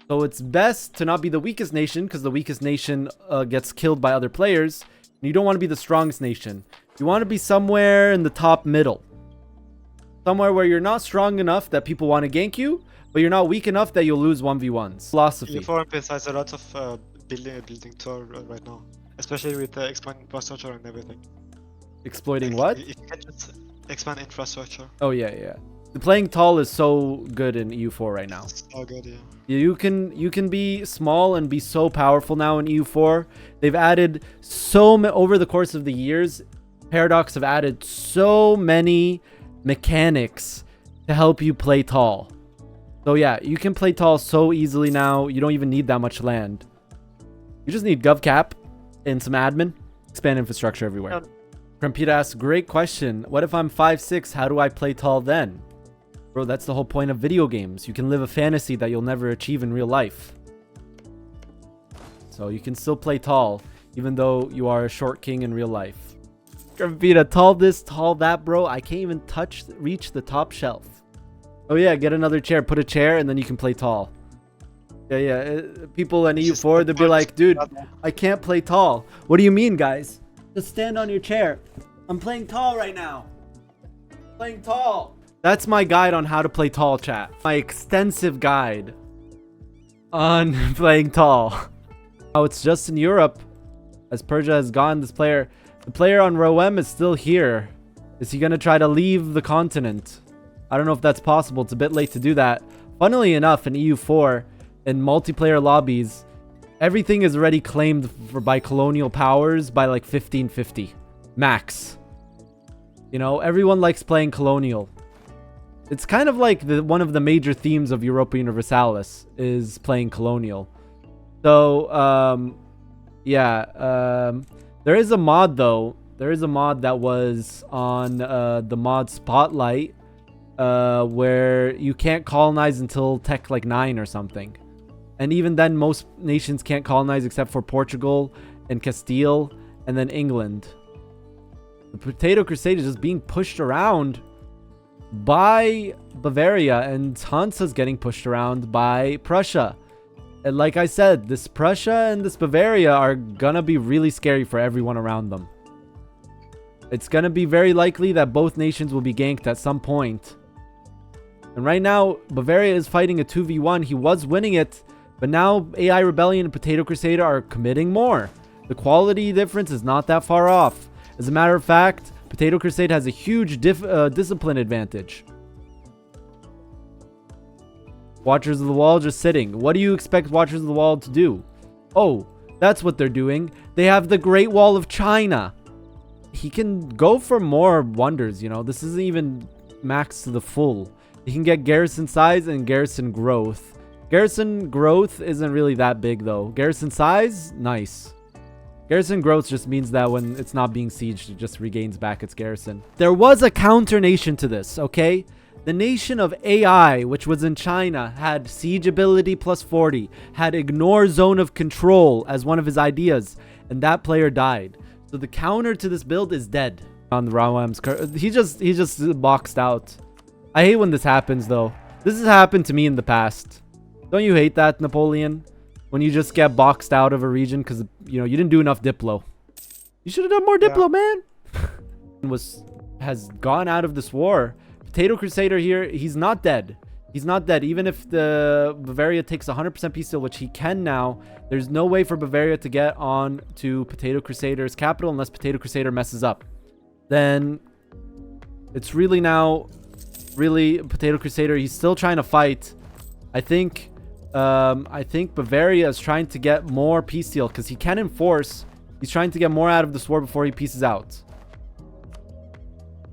So it's best to not be the weakest nation, because the weakest nation gets killed by other players. And you don't want to be the strongest nation. You want to be somewhere in the top middle. Somewhere where you're not strong enough that people want to gank you, but you're not weak enough that you'll lose 1v1s. Philosophy. EU4 has a lot of building tool right now, especially with expanding infrastructure and everything. Exploiting Like, what? If you can just expand infrastructure. Oh, yeah. The playing tall is so good in EU4 right now. It's so good, yeah. You can be small and be so powerful now in EU4. They've added over the course of the years, Paradox have added so many mechanics to help you play tall. So yeah, you can play tall so easily now. You don't even need that much land. You just need GovCap and some admin. Expand infrastructure everywhere. Crumpita asks, great question. What if I'm 5'6"? How do I play tall then? Bro, that's the whole point of video games. You can live a fantasy that you'll never achieve in real life. So you can still play tall, even though you are a short king in real life. Crumpita, tall this, tall that, bro. I can't even reach the top shelf. Oh yeah, get another chair. Put a chair, and then you can play tall. Yeah. People in EU4, they'll be like, dude, I can't play tall. What do you mean, guys? Just stand on your chair. I'm playing tall right now. Playing tall. That's my guide on how to play tall, chat. My extensive guide on playing tall. Oh, it's just in Europe. As Persia has gone, the player on Rawem is still here. Is he going to try to leave the continent? I don't know if that's possible. It's a bit late to do that. Funnily enough, in EU4, in multiplayer lobbies, everything is already claimed by colonial powers by like 1550 max. You know, everyone likes playing colonial. It's kind of like one of the major themes of Europa Universalis is playing colonial. So, there is a mod though. There is a mod that was on the mod Spotlight where you can't colonize until Tech like 9 or something. And even then, most nations can't colonize except for Portugal and Castile and then England. The Potato Crusade is just being pushed around by Bavaria, and Hansa's getting pushed around by Prussia. And like I said, this Prussia and this Bavaria are gonna be really scary for everyone around them. It's gonna be very likely that both nations will be ganked at some point. And right now, Bavaria is fighting a 2v1. He was winning it, but now AI Rebellion and Potato Crusader are committing more. The quality difference is not that far off. As a matter of fact, Potato Crusade has a huge discipline advantage. Watchers of the Wall just sitting. What do you expect Watchers of the Wall to do? Oh, that's what they're doing. They have the Great Wall of China. He can go for more wonders, you know. This isn't even max to the full. He can get garrison size and garrison growth. Garrison growth isn't really that big though. Garrison size, nice. Garrison growth just means that when it's not being sieged, it just regains back its garrison. There was a counter nation to this, okay? The nation of AI, which was in China, had siege ability plus 40, had ignore zone of control as one of his ideas, and that player died. So the counter to this build is dead. On the Rawem's he just boxed out. I hate when this happens though. This has happened to me in the past. Don't you hate that, Napoleon? When you just get boxed out of a region because, you know, you didn't do enough Diplo. You should have done more Diplo, man. Has gone out of this war. Potato Crusader here, he's not dead. He's not dead. Even if the Bavaria takes 100% peace deal, which he can now, there's no way for Bavaria to get on to Potato Crusader's capital unless Potato Crusader messes up. Then it's really now, really Potato Crusader. He's still trying to fight. I think Bavaria is trying to get more peace deal because he can enforce. He's trying to get more out of this war before he pieces out.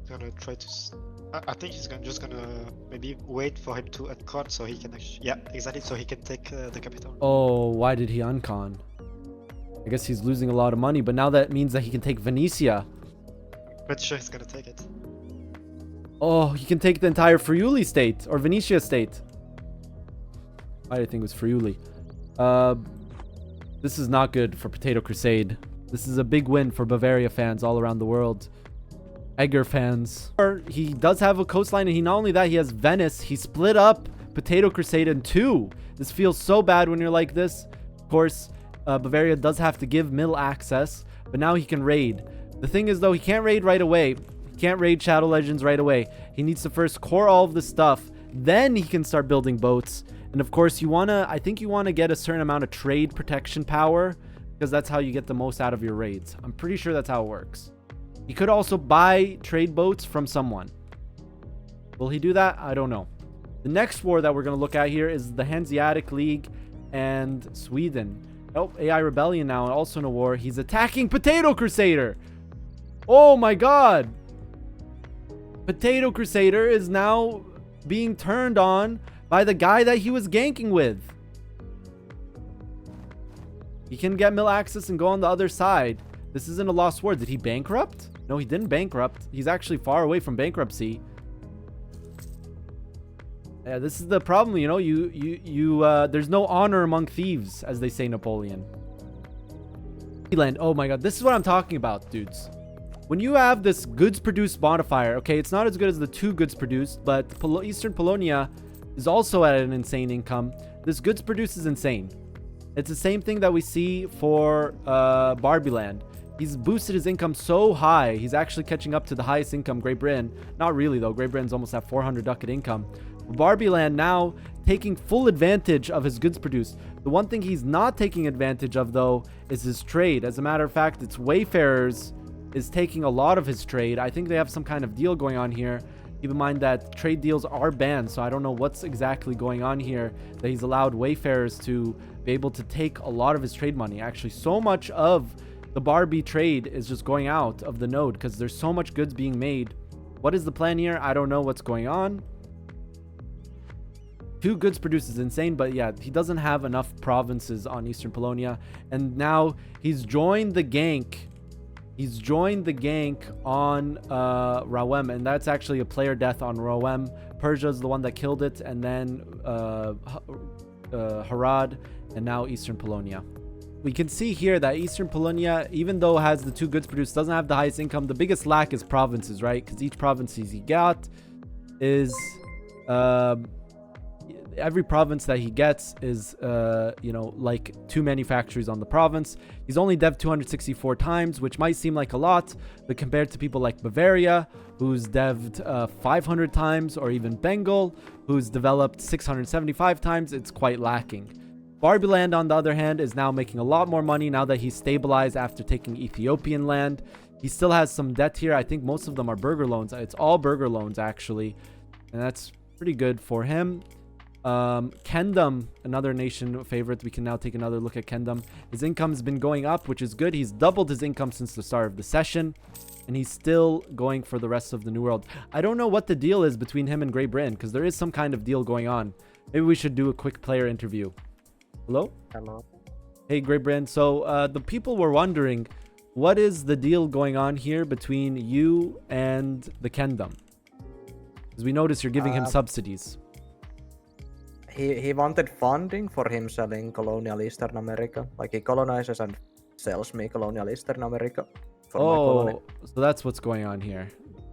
Gonna try to. I think he's just gonna maybe wait for him to uncon so he can actually. Yeah, exactly. So he can take the capital. Oh, why did he uncon? I guess he's losing a lot of money, but now that means that he can take Venetia. Pretty sure he's gonna take it. Oh, he can take the entire Friuli state or Venetia state. I think it was Friuli. This is not good for Potato Crusade. This is a big win for Bavaria fans all around the world. Egger fans. He does have a coastline, and not only that, he has Venice. He split up Potato Crusade in two. This feels so bad when you're like this. Of course, Bavaria does have to give mill access, but now he can raid. The thing is, though, he can't raid right away. He can't raid Shadow Legends right away. He needs to first core all of the stuff. Then he can start building boats. And of course, I think you want to get a certain amount of trade protection power, because that's how you get the most out of your raids. I'm pretty sure that's how it works. He could also buy trade boats from someone. Will he do that? I don't know. The next war that we're going to look at here is the Hanseatic League and Sweden. Oh, AI Rebellion now, and also in a war. He's attacking Potato Crusader. Oh my god. Potato Crusader is now being turned on by the guy that he was ganking with. He can get mill access and go on the other side. This isn't a lost war. Did he bankrupt? No, he didn't bankrupt. He's actually far away from bankruptcy. Yeah, this is the problem, you know. There's no honor among thieves, as they say, Napoleon. Land. Oh my god, this is what I'm talking about, dudes. When you have this goods produced modifier, okay, it's not as good as the 2 goods produced, but Eastern Polonia is also at an insane income. This goods produced is insane. It's the same thing that we see for Barbyland. He's boosted his income so high. He's actually catching up to the highest income, Great Britain. Not really, though. Great Britain's almost at 400 ducat income. Barbyland now taking full advantage of his goods produced. The one thing he's not taking advantage of, though, is his trade. As a matter of fact, it's Wayfarers is taking a lot of his trade. I think they have some kind of deal going on here. Keep in mind that trade deals are banned, so I don't know what's exactly going on here that he's allowed Wayfarers to be able to take a lot of his trade money. Actually, so much of the Barbie trade is just going out of the node because there's so much goods being made. What is the plan here? I don't know what's going on. 2 goods produced is insane, but yeah, he doesn't have enough provinces on Eastern Polonia. And now he's joined the gank. He's joined the gank on Rawem, and that's actually a player death on Rawem. Persia's the one that killed it, and then Harad, and now Eastern Polonia. We can see here that Eastern Polonia, even though it has the 2 goods produced, doesn't have the highest income. The biggest lack is provinces, right? Because each province he got is every province that he gets is like 2 manufactories on the province. He's only dev'd 264 times, which might seem like a lot, but compared to people like Bavaria, who's dev'd 500 times, or even Bengal, who's developed 675 times, it's quite lacking. Barbyland, on the other hand, is now making a lot more money now that he's stabilized after taking Ethiopian land. He still has some debt here. I think most of them are burger loans. It's all burger loans, actually, and that's pretty good for him. Kendom, another nation favorite. We can now take another look at Kendom. His income's been going up, which is good. He's doubled his income since the start of the session, and he's still going for the rest of the New World. I don't know what the deal is between him and Great Britain, because there is some kind of deal going on. Maybe we should do a quick player interview. Hello? Hello. Hey, Great Britain. So the people were wondering, what is the deal going on here between you and the Kendom? Because we notice you're giving him subsidies. He wanted funding for him selling colonial Eastern America. Like, he colonizes and sells me colonial Eastern America for my colony. So that's what's going on here.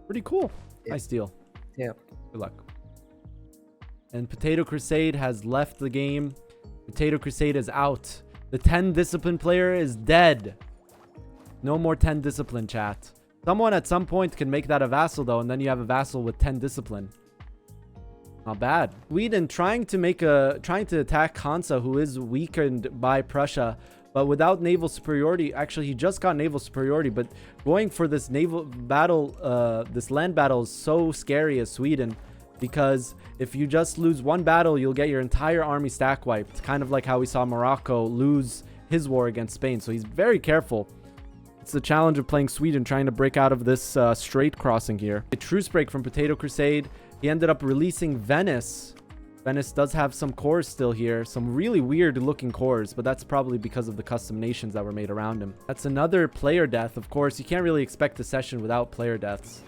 Pretty cool. Yeah. Nice deal. Yeah. Good luck. And Potato Crusade has left the game. Potato Crusade is out. The 10 discipline player is dead. No more 10 discipline, chat. Someone at some point can make that a vassal though, and then you have a vassal with 10 discipline. Not bad. Sweden trying to attack Hansa, who is weakened by Prussia, but without naval superiority. Actually, he just got naval superiority, but going for this naval battle, this land battle is so scary as Sweden, because if you just lose one battle, you'll get your entire army stack wiped. Kind of like how we saw Morocco lose his war against Spain. So he's very careful. It's the challenge of playing Sweden, trying to break out of this strait crossing here. A truce break from Potato Crusade. He ended up releasing Venice. Venice does have some cores still here. Some really weird looking cores, but that's probably because of the custom nations that were made around him. That's another player death. Of course, you can't really expect a session without player deaths.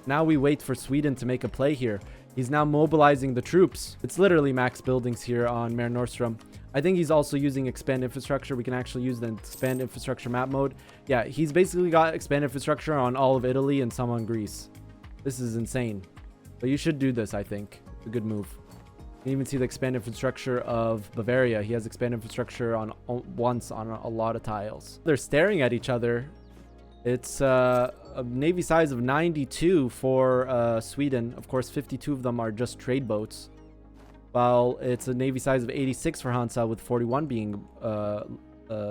Now we wait for Sweden to make a play here. He's now mobilizing the troops. It's literally max buildings here on Mare Nostrum. I think he's also using expand infrastructure. We can actually use the expand infrastructure map mode. Yeah, he's basically got expand infrastructure on all of Italy and some on Greece. This is insane. But you should do this, I think. It's a good move. You can even see the expand infrastructure of Bavaria. He has expand infrastructure on once on a lot of tiles. They're staring at each other. It's a navy size of 92 for Sweden. Of course, 52 of them are just trade boats. While it's a navy size of 86 for Hansa, with 41 being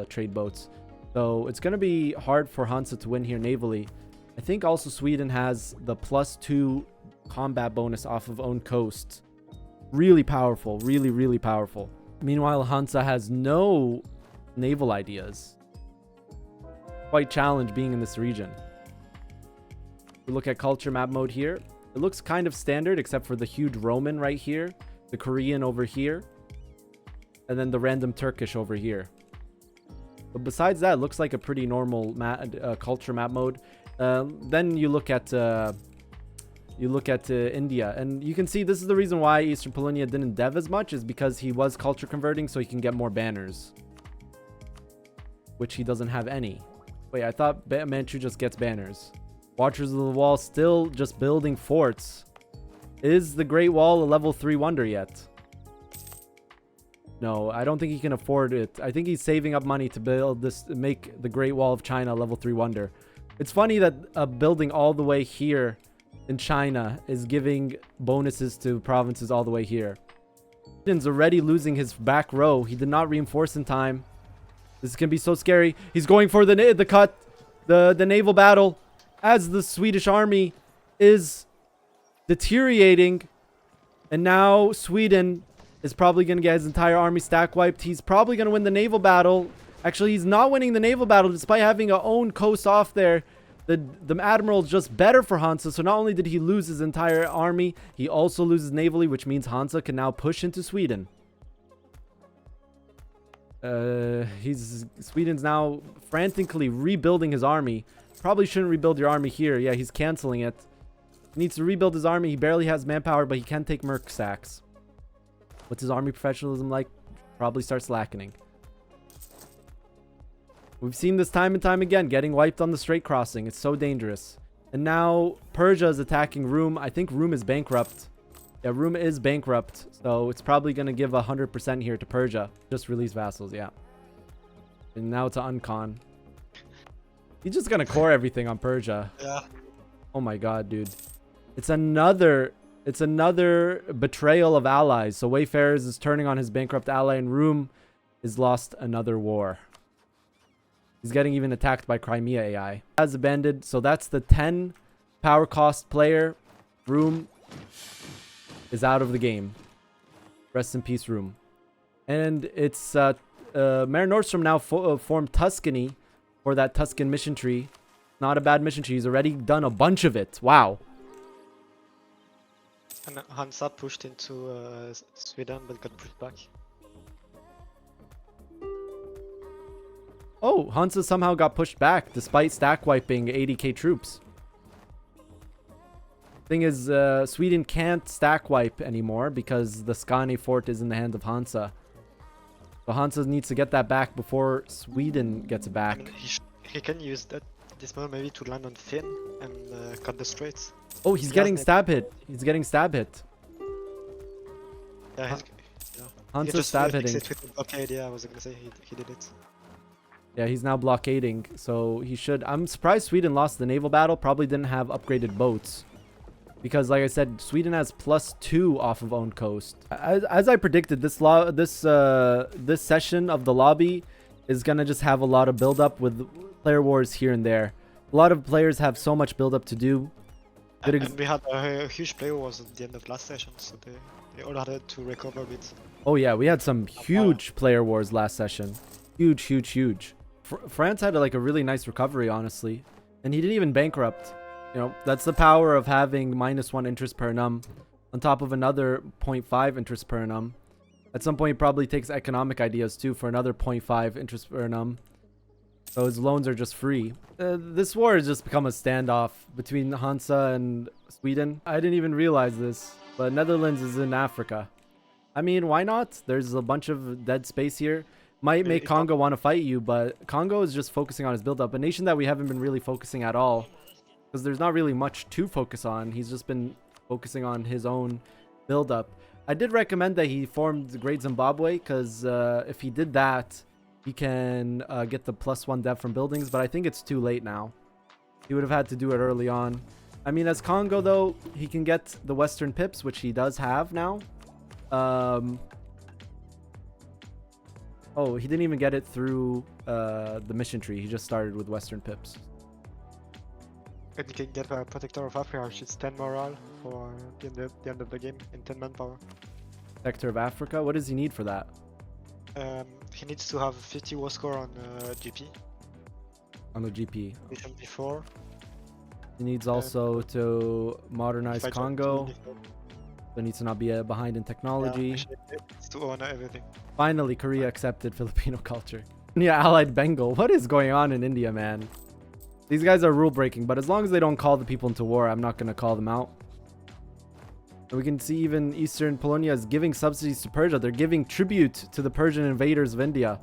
trade boats. So it's going to be hard for Hansa to win here navally. I think also Sweden has the +2 combat bonus off of own coast. Really powerful. Really, really powerful. Meanwhile, Hansa has no naval ideas. Quite challenge being in this region. We look at culture map mode here. It looks kind of standard except for the huge Roman right here, the Korean over here, and then the random Turkish over here. But besides that, it looks like a pretty normal culture map mode. Then you look at India, and you can see this is the reason why Eastern Polonia didn't dev as much, is because he was culture converting so he can get more banners, which he doesn't have any. Wait, I thought Manchu just gets banners. Watchers of the Wall still just building forts. Is the Great Wall a level 3 wonder yet? No, I don't think he can afford it. I think he's saving up money to build this, make the Great Wall of China a level 3 wonder. It's funny that a building all the way here in China is giving bonuses to provinces all the way here. Sweden's already losing his back row. He did not reinforce in time. This can be so scary. He's going for the naval battle as the Swedish army is deteriorating. And now Sweden is probably going to get his entire army stack wiped. He's probably going to win the naval battle. Actually, he's not winning the naval battle despite having a own coast off there. The admiral is just better for Hansa. So not only did he lose his entire army, he also loses navally, which means Hansa can now push into Sweden. Sweden's now frantically rebuilding his army. Probably shouldn't rebuild your army here. Yeah, he's canceling it. He needs to rebuild his army. He barely has manpower, but he can take merc sacks. What's his army professionalism like? Probably starts slackening. We've seen this time and time again, getting wiped on the strait crossing. It's so dangerous. And now Persia is attacking Rum. I think Rum is bankrupt. Yeah, Rum is bankrupt, so it's probably going to give 100% here to Persia. Just release vassals, yeah. And now to Uncon. He's just going to core everything on Persia. Yeah. Oh my god, dude. It's another betrayal of allies. So Wayfarers is turning on his bankrupt ally, and Rum is lost another war. He's getting even attacked by Crimea AI. Has abandoned, so that's the 10 power cost player. Rum is out of the game. Rest in peace, Rum. And it's Mare Nostrum now formed Tuscany for that Tuscan mission tree. Not a bad mission tree. He's already done a bunch of it. Wow. And Hansa pushed into Sweden but got pushed back. Oh, Hansa somehow got pushed back despite stack wiping 80k troops. Thing is, Sweden can't stack wipe anymore because the Saxony fort is in the hands of Hansa. So Hansa needs to get that back before Sweden gets it back. I mean, he can use this moment maybe to land on Finn and cut the straits. Oh, he's getting stab hit. He's getting stab hit. Yeah, he's, yeah. Hansa just stab fix hitting. it with the blockade, yeah, I was gonna say he did it. Yeah, he's now blockading, so he should. I'm surprised Sweden lost the naval battle. Probably didn't have upgraded boats. Because, like I said, Sweden has +2 off of own coast. As I predicted, this session of the lobby is gonna just have a lot of buildup with player wars here and there. A lot of players have so much buildup to do. And we had a huge player wars at the end of last session, so they all had to recover a bit. Oh yeah, we had some huge player wars last session. Huge, huge, huge. France had like a really nice recovery, honestly, and he didn't even bankrupt. You know, that's the power of having -1 interest per annum on top of another 0.5 interest per annum. At some point, he probably takes economic ideas too for another 0.5 interest per annum. So his loans are just free. This war has just become a standoff between Hansa and Sweden. I didn't even realize this, but Netherlands is in Africa. I mean, why not? There's a bunch of dead space here. Might make Congo want to fight you, but Congo is just focusing on his buildup. A nation that we haven't been really focusing at all. Because there's not really much to focus on. He's just been focusing on his own buildup. I did recommend that he formed Great Zimbabwe, because if he did that, he can get the +1 dev from buildings, but I think it's too late now. He would have had to do it early on. I mean, as Congo, though, he can get the Western Pips, which he does have now. Oh, he didn't even get it through the mission tree. He just started with Western Pips. And you can get a Protector of Africa, which is 10 morale for the end of the game in 10 manpower. Protector of Africa? What does he need for that? He needs to have 50 war score on GP. On the GP. Mission before. He needs also to modernize Fight Congo. on So needs to not be behind in technology. Yeah, needs to own everything. Finally, Korea accepted Filipino culture. Yeah, allied Bengal. What is going on in India, man? These guys are rule breaking, but as long as they don't call the people into war, I'm not going to call them out. And we can see even Eastern Polonia is giving subsidies to Persia. They're giving tribute to the Persian invaders of India.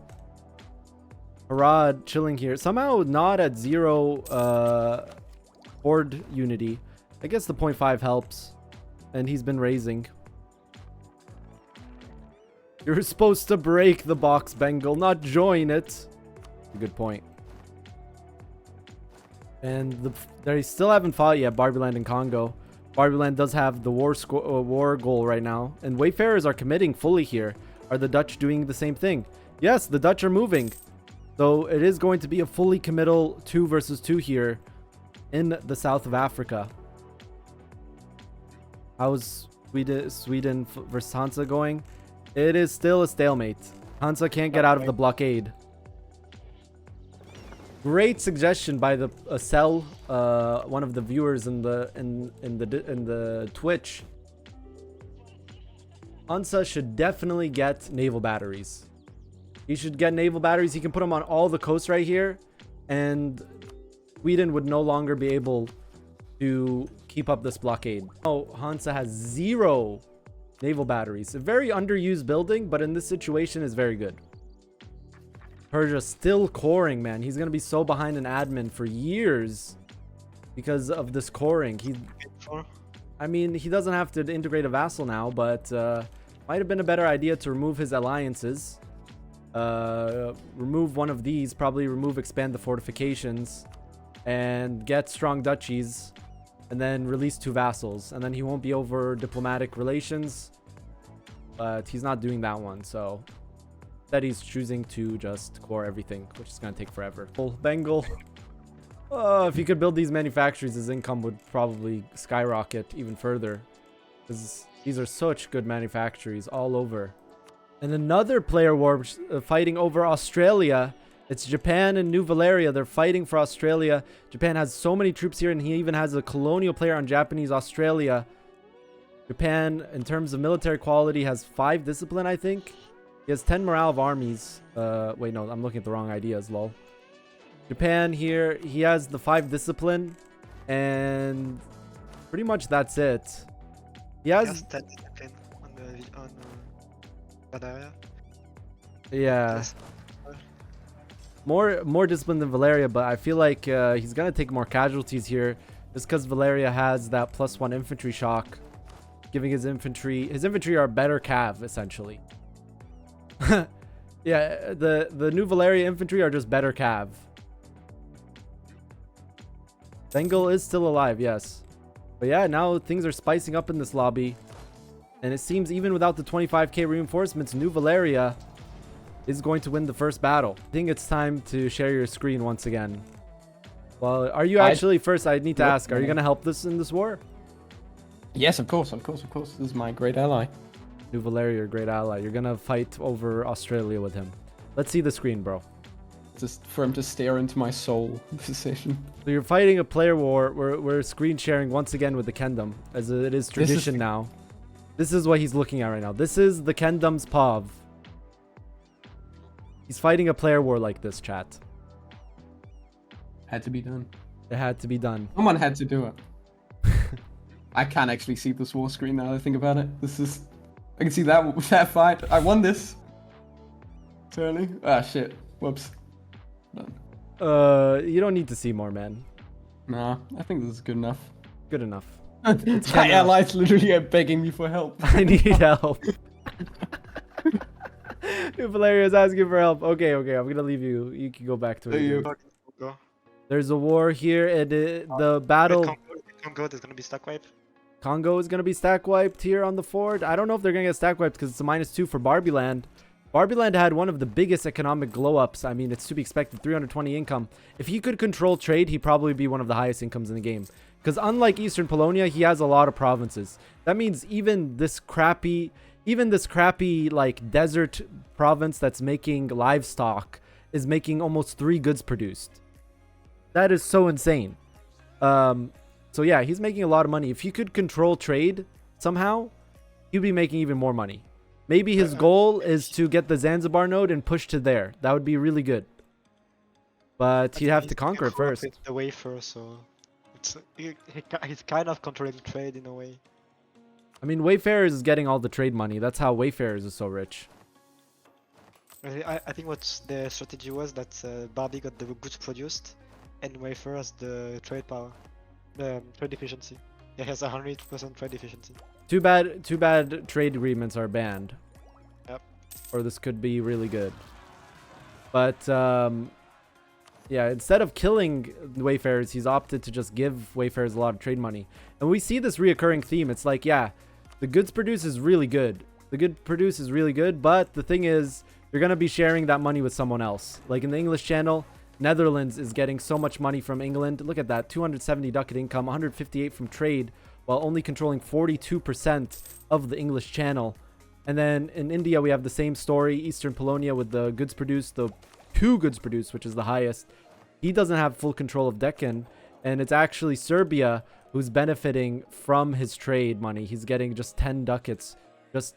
Harad chilling here. Somehow not at 0 horde unity. I guess the 0.5 helps. And he's been raising. You're supposed to break the box, Bengal, not join it. A good point. And they still haven't fought yet, Barbaryland and Congo. Barbaryland does have the war goal right now. And Wayfarers are committing fully here. Are the Dutch doing the same thing? Yes, the Dutch are moving. So it is going to be a fully committal 2 versus 2 here in the south of Africa. How's Sweden versus Hansa going? It is still a stalemate. Hansa can't get out of the blockade. Great suggestion by the Cell, one of the viewers in the Twitch. Hansa should definitely get naval batteries. He should get naval batteries. He can put them on all the coasts right here, and Sweden would no longer be able to keep up this blockade. Oh, Hansa has 0 naval batteries. A very underused building, but in this situation is very good. Persia still coring, man. He's gonna be so behind in admin for years because of this coring. I mean, he doesn't have to integrate a vassal now, but might have been a better idea to remove his alliances. Remove one of these, probably expand the fortifications, and get strong duchies, and then release 2 vassals, and then he won't be over diplomatic relations. But he's not doing that one, so that he's choosing to just core everything, which is going to take forever. Bengal. If he could build these manufactories, his income would probably skyrocket even further, because these are such good manufactories all over. And another player war fighting over Australia. It's Japan and New Valeria. They're fighting for Australia. Japan has so many troops here, and he even has a colonial player on Japanese Australia. Japan, in terms of military quality, has 5 discipline, I think. He has 10 morale of armies. Wait, no, I'm looking at the wrong ideas, lol. Japan here, he has the 5 discipline, and pretty much that's it. He has 10 discipline on Bavaria. Yeah. More discipline than Valeria, but I feel like he's gonna take more casualties here just because Valeria has that +1 infantry shock, giving his infantry are better cav essentially. Yeah, the new Valeria infantry are just better cav. Bengal is still alive, yes. But yeah, now things are spicing up in this lobby. And it seems even without the 25k reinforcements, New Valeria is going to win the first battle. I think it's time to share your screen once again. Well, are you actually, first I need to ask, are you going to help this in this war? Yes, of course. This is my great ally. New Valeria, your great ally. You're going to fight over Australia with him. Let's see the screen, bro. Just for him to stare into my soul position. So you're fighting a player war. We're screen sharing once again with the Kingdom, as it is tradition now. This is what he's looking at right now. This is the Kingdom's POV. He's fighting a player war like this, chat. Had to be done. It had to be done. Someone had to do it. I can't actually see this war screen now that I think about it. I can see that fight. I won this. Turning. Ah, shit. Whoops. Done. You don't need to see more, man. Nah, I think this is good enough. Good enough. My allies literally are begging me for help. I need help. Valeria is asking for help. Okay, I'm gonna leave you. You can go back to it. Go. There's a war here, and the battle. Congo is gonna be stack wipe. Congo is gonna be stack wiped here on the Ford. I don't know if they're gonna get stack wiped because it's a -2 for Barbieland. Barbieland had one of the biggest economic glow ups. I mean, it's to be expected. 320 income. If he could control trade, he'd probably be one of the highest incomes in the game. Because unlike Eastern Polonia, he has a lot of provinces. That means even this crappy like desert province that's making livestock is making almost 3 goods produced. That is so insane. So yeah, he's making a lot of money. If he could control trade somehow, he'd be making even more money. Maybe his goal is to get the Zanzibar node and push to there. That would be really good. But he'd have to conquer it first. The wafer, so he's kind of controlling trade in a way. I mean, Wayfarers is getting all the trade money. That's how Wayfarers is so rich. I think what the strategy was that Barbie got the goods produced, and Wayfarers the trade power, the trade efficiency. He has 100% trade efficiency. Too bad trade agreements are banned. Yep. Or this could be really good. But yeah, instead of killing Wayfarers, he's opted to just give Wayfarers a lot of trade money. And we see this reoccurring theme. It's like, yeah, the goods produce is really good. The good produce is really good, but the thing is, you're going to be sharing that money with someone else. Like in the English channel, Netherlands is getting so much money from England. Look at that, 270 ducat income, 158 from trade, while only controlling 42% of the English channel. And then in India, we have the same story. Eastern Polonia with the goods produced, the 2 goods produced, which is the highest. He doesn't have full control of Deccan. And it's actually Serbia who's benefiting from his trade money. He's getting just 10 ducats, just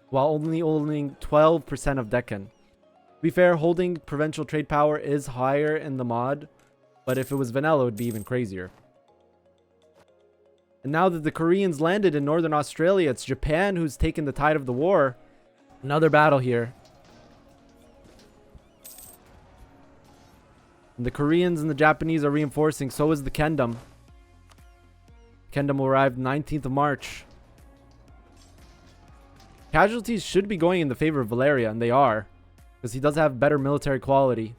while only owning 12% of Deccan. To be fair, holding provincial trade power is higher in the mod, but if it was vanilla, it would be even crazier. And now that the Koreans landed in northern Australia, it's Japan who's taken the tide of the war. Another battle here. And the Koreans and the Japanese are reinforcing, so is the Kingdom. Kingdom will arrive 19th of March. Casualties should be going in the favor of Valeria, and they are. Because he does have better military quality.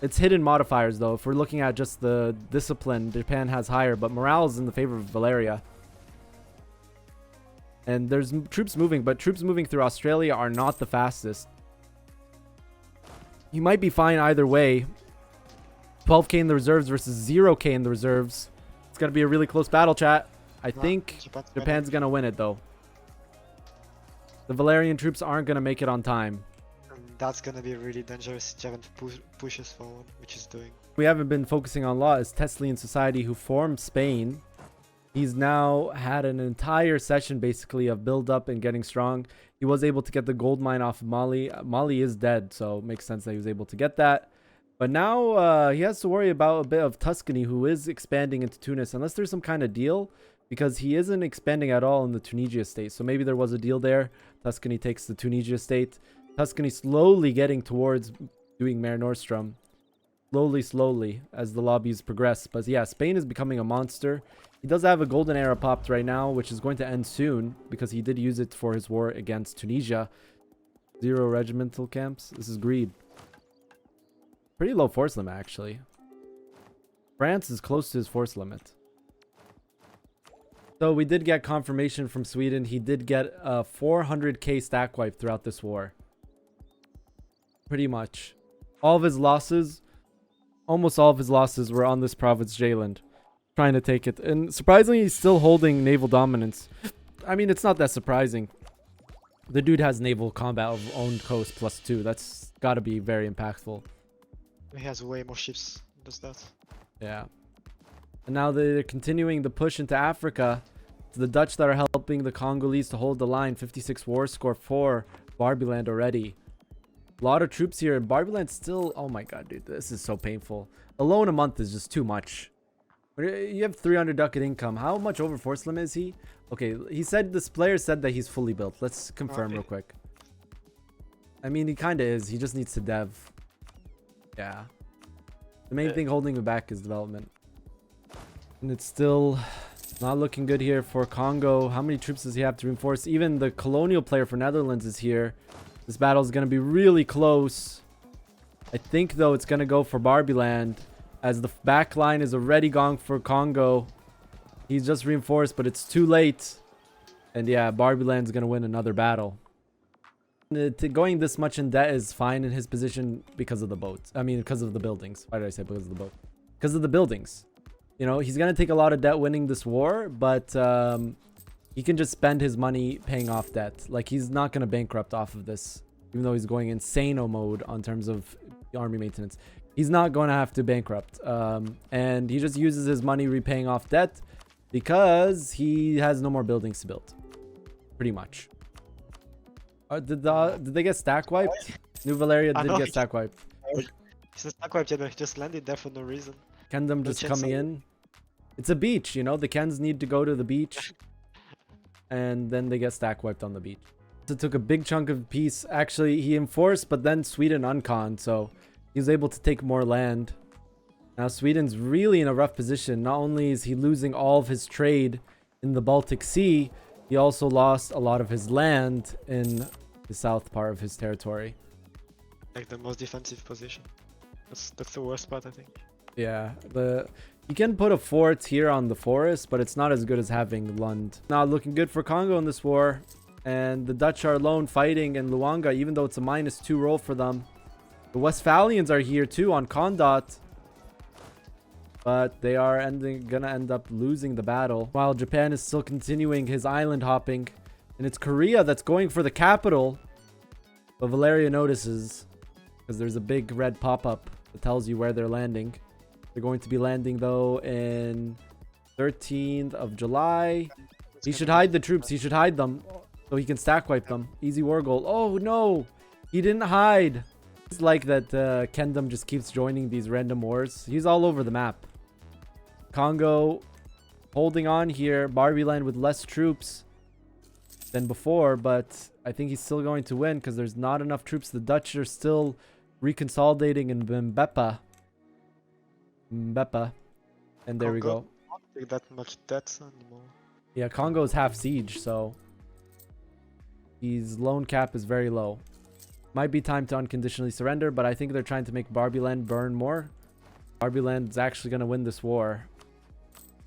It's hidden modifiers, though. If we're looking at just the discipline, Japan has higher, but morale is in the favor of Valeria. And there's troops moving, but troops moving through Australia are not the fastest. You might be fine either way. 12k in the reserves versus 0k in the reserves. It's going to be a really close battle, chat. I think Japan's going to win it, though. The Valerian troops aren't going to make it on time. And that's gonna be really dangerous if Japan pushes forward, which is doing. We haven't been focusing on a lot is Teslian Society, who formed Spain. He's now had an entire session basically of build up and getting strong. He was able to get the gold mine off of Mali. Mali is dead, so it makes sense that he was able to get that. But now he has to worry about a bit of Tuscany, who is expanding into Tunis, unless there's some kind of deal, because he isn't expanding at all in the Tunisia state. So maybe there was a deal there. Tuscany takes the Tunisia state. Tuscany slowly getting towards doing Mare Nostrum. slowly as the lobbies progress. But yeah, Spain is becoming a monster. He does have a golden era popped right now, which is going to end soon because he did use it for his war against Tunisia. 0 regimental camps. This is greed. Pretty low force limit, actually. France is close to his force limit. So we did get confirmation from Sweden. He did get a 400k stack wipe throughout this war. Pretty much. All of his losses, almost all of his losses were on this province, Jayland. Trying to take it. And surprisingly, he's still holding naval dominance. I mean, it's not that surprising. The dude has naval combat of owned coast +2. That's got to be very impactful. He has way more ships. Does that? Yeah. And now they're continuing the push into Africa. It's the Dutch that are helping the Congolese to hold the line. 56 war score for Barbiland already. A lot of troops here. Barbiland still... Oh my god, dude. This is so painful. Alone a month is just too much. You have 300 ducat income. How much over force limit is he? Okay, he said... This player said that he's fully built. Let's confirm real quick. I mean, he kind of is. He just needs to dev. Yeah. The main thing holding him back is development. And it's still not looking good here for Congo. How many troops does he have to reinforce? Even the colonial player for Netherlands is here. This battle is going to be really close. I think, though, it's going to go for Barbiland, as the back line is already gone for Congo. He's just reinforced, but it's too late. And yeah, Barbiland's going to win another battle. Going this much in debt is fine in his position because of the boats. I mean, because of the buildings. Why did I say because of the boat? Because of the buildings. You know, he's going to take a lot of debt winning this war, but he can just spend his money paying off debt. Like, he's not going to bankrupt off of this, even though he's going insano mode on terms of army maintenance. He's not going to have to bankrupt. And he just uses his money repaying off debt because he has no more buildings to build. Pretty much. Did they get stack wiped? New Valeria did get stack wiped. He's a stack wipe, he just landed there for no reason. Kendom just coming in. It's a beach, you know. The Kens need to go to the beach. And then they get stack wiped on the beach. So it took a big chunk of peace. Actually, he enforced, but then Sweden unconned. So he was able to take more land. Now Sweden's really in a rough position. Not only is he losing all of his trade in the Baltic Sea, he also lost a lot of his land in the south part of his territory. Like the most defensive position. That's the worst part, I think. Yeah, you can put a fort here on the forest, but it's not as good as having Lund. Not looking good for Congo in this war. And the Dutch are alone fighting in Luanga, even though it's a -2 roll for them. The Westphalians are here too on Condot. But they are gonna end up losing the battle. While Japan is still continuing his island hopping. And it's Korea that's going for the capital. But Valeria notices, because there's a big red pop-up that tells you where they're landing. They're going to be landing, though, in 13th of July. He should hide the troops. He should hide them so he can stack wipe them. Easy war goal. Oh, no. He didn't hide. It's like that Kendom just keeps joining these random wars. He's all over the map. Congo holding on here. Barbiland with less troops than before, but I think he's still going to win because there's not enough troops. The Dutch are still reconsolidating in Mbepa. And there we go. I don't take that much debt anymore. Yeah, Congo's half siege, so his loan cap is very low. Might be time to unconditionally surrender, but I think they're trying to make Barbiland burn more. Barbiland's actually going to win this war.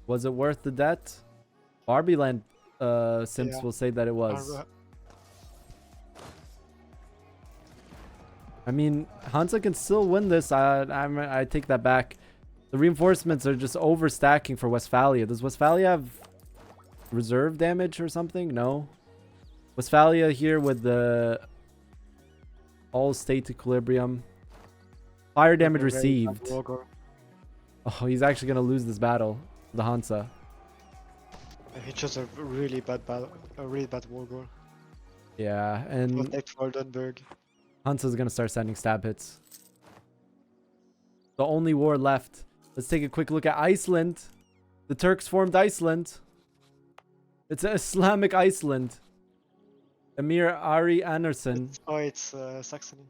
Was it worth the debt? Barbiland simps will say that it was. I mean, Hansa can still win this. I take that back. The reinforcements are just overstacking for Westphalia. Does Westphalia have reserve damage or something? No. Westphalia here with the all state equilibrium. Fire damage received. Oh, he's actually going to lose this battle. The Hansa. He chose a really bad war goal. Yeah, and Protect Oldenburg. Hansa's going to start sending stab hits. The only war left. Let's take a quick look at Iceland. The Turks formed Iceland. It's an Islamic Iceland. Emir Ari Anderson. It's Saxony.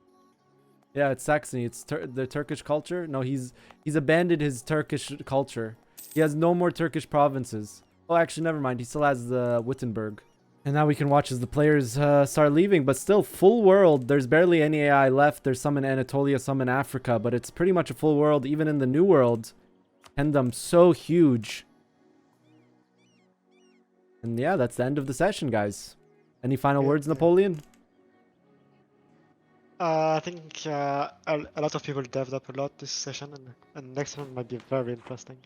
Yeah, it's Saxony. It's the Turkish culture. No, he's abandoned his Turkish culture. He has no more Turkish provinces. Oh, actually, never mind. He still has the Wittenberg. And now we can watch as the players start leaving, but still full world. There's barely any AI left. There's some in Anatolia, some in Africa, but it's pretty much a full world. Even in the New World, Kingdom so huge. And yeah, that's the end of the session, guys. Any final words, Napoleon? I think a lot of people devved up a lot this session, and next one might be very interesting.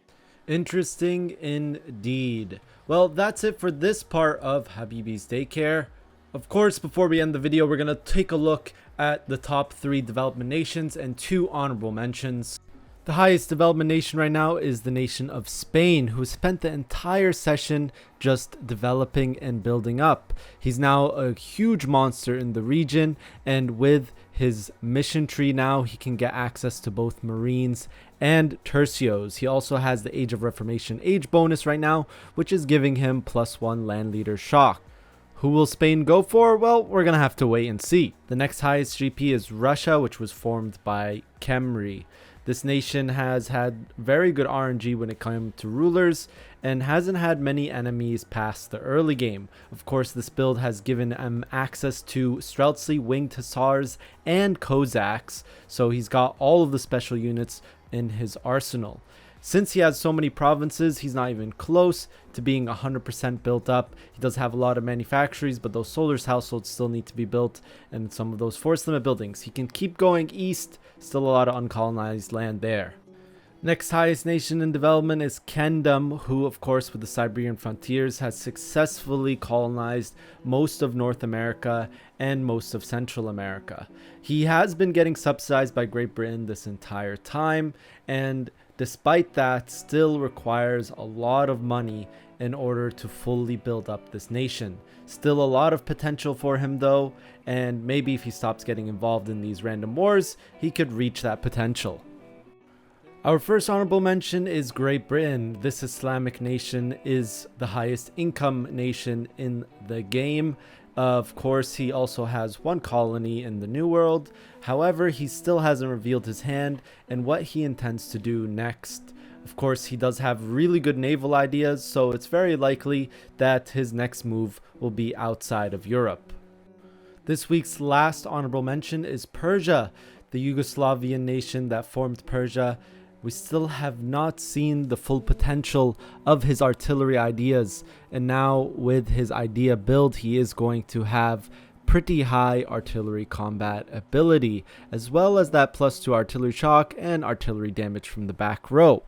Interesting indeed. Well, that's it for this part of Habibis Daycare. Of course, before we end the video, we're going to take a look at the top 3 development nations and 2 honorable mentions. The highest development nation right now is the nation of Spain, who spent the entire session just developing and building up. He's now a huge monster in the region, and with his mission tree now, he can get access to both Marines and Tercios. He also has the Age of Reformation age bonus right now, which is giving him +1 land leader shock. Who will Spain go for? Well, we're gonna have to wait and see. The next highest GP is Russia, which was formed by Kemri. This nation has had very good RNG when it comes to rulers and hasn't had many enemies past the early game. Of course, this build has given him access to Streltsy, Winged Hussars, and Cossacks, so he's got all of the special units in his arsenal. Since he has so many provinces, he's not even close to being 100% built up. He does have a lot of manufactories, but those soldiers' households still need to be built, and some of those force limit buildings. He can keep going east, still a lot of uncolonized land there. Next highest nation in development is Kingdom, who of course with the Siberian frontiers has successfully colonized most of North America and most of Central America. He has been getting subsidized by Great Britain this entire time, and despite that, still requires a lot of money in order to fully build up this nation. Still a lot of potential for him though, and maybe if he stops getting involved in these random wars, he could reach that potential. Our first honorable mention is Great Britain. This Islamic nation is the highest income nation in the game. Of course, he also has 1 colony in the New World. However, he still hasn't revealed his hand and what he intends to do next. Of course, he does have really good naval ideas, so it's very likely that his next move will be outside of Europe. This week's last honorable mention is Persia, the Yugoslavian nation that formed Persia. We still have not seen the full potential of his artillery ideas, and now with his idea build, he is going to have pretty high artillery combat ability, as well as that +2 artillery shock and artillery damage from the back row.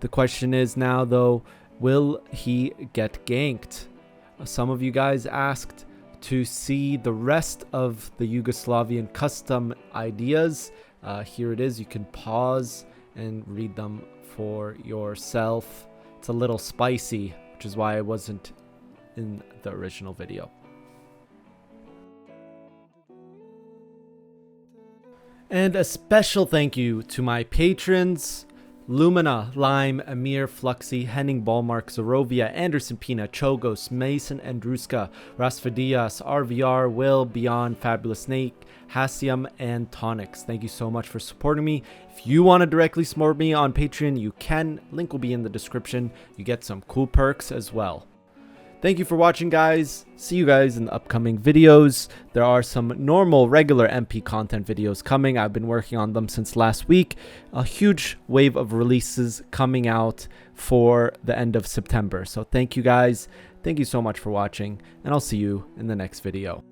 The question is now though, will he get ganked? Some of you guys asked to see the rest of the Yugoslavian custom ideas. Here it is. You can pause and read them for yourself. It's a little spicy, which is why I wasn't in the original video. And a special thank you to my patrons: Lumina, Lime, Amir, Fluxy, Henning, Ballmark, Zorovia, Anderson Pina, Chogos, Mason, Andruska, Rasfadias, RVR, Will, Beyond, Fabulous Snake, Hasium, and Tonics. Thank you so much for supporting me. If you want to directly support me on Patreon, you can. Link will be in the description. You get some cool perks as well. Thank you for watching, guys. See you guys in the upcoming videos. There are some normal, regular MP content videos coming. I've been working on them since last week. A huge wave of releases coming out for the end of September. So thank you, guys. Thank you so much for watching, and I'll see you in the next video.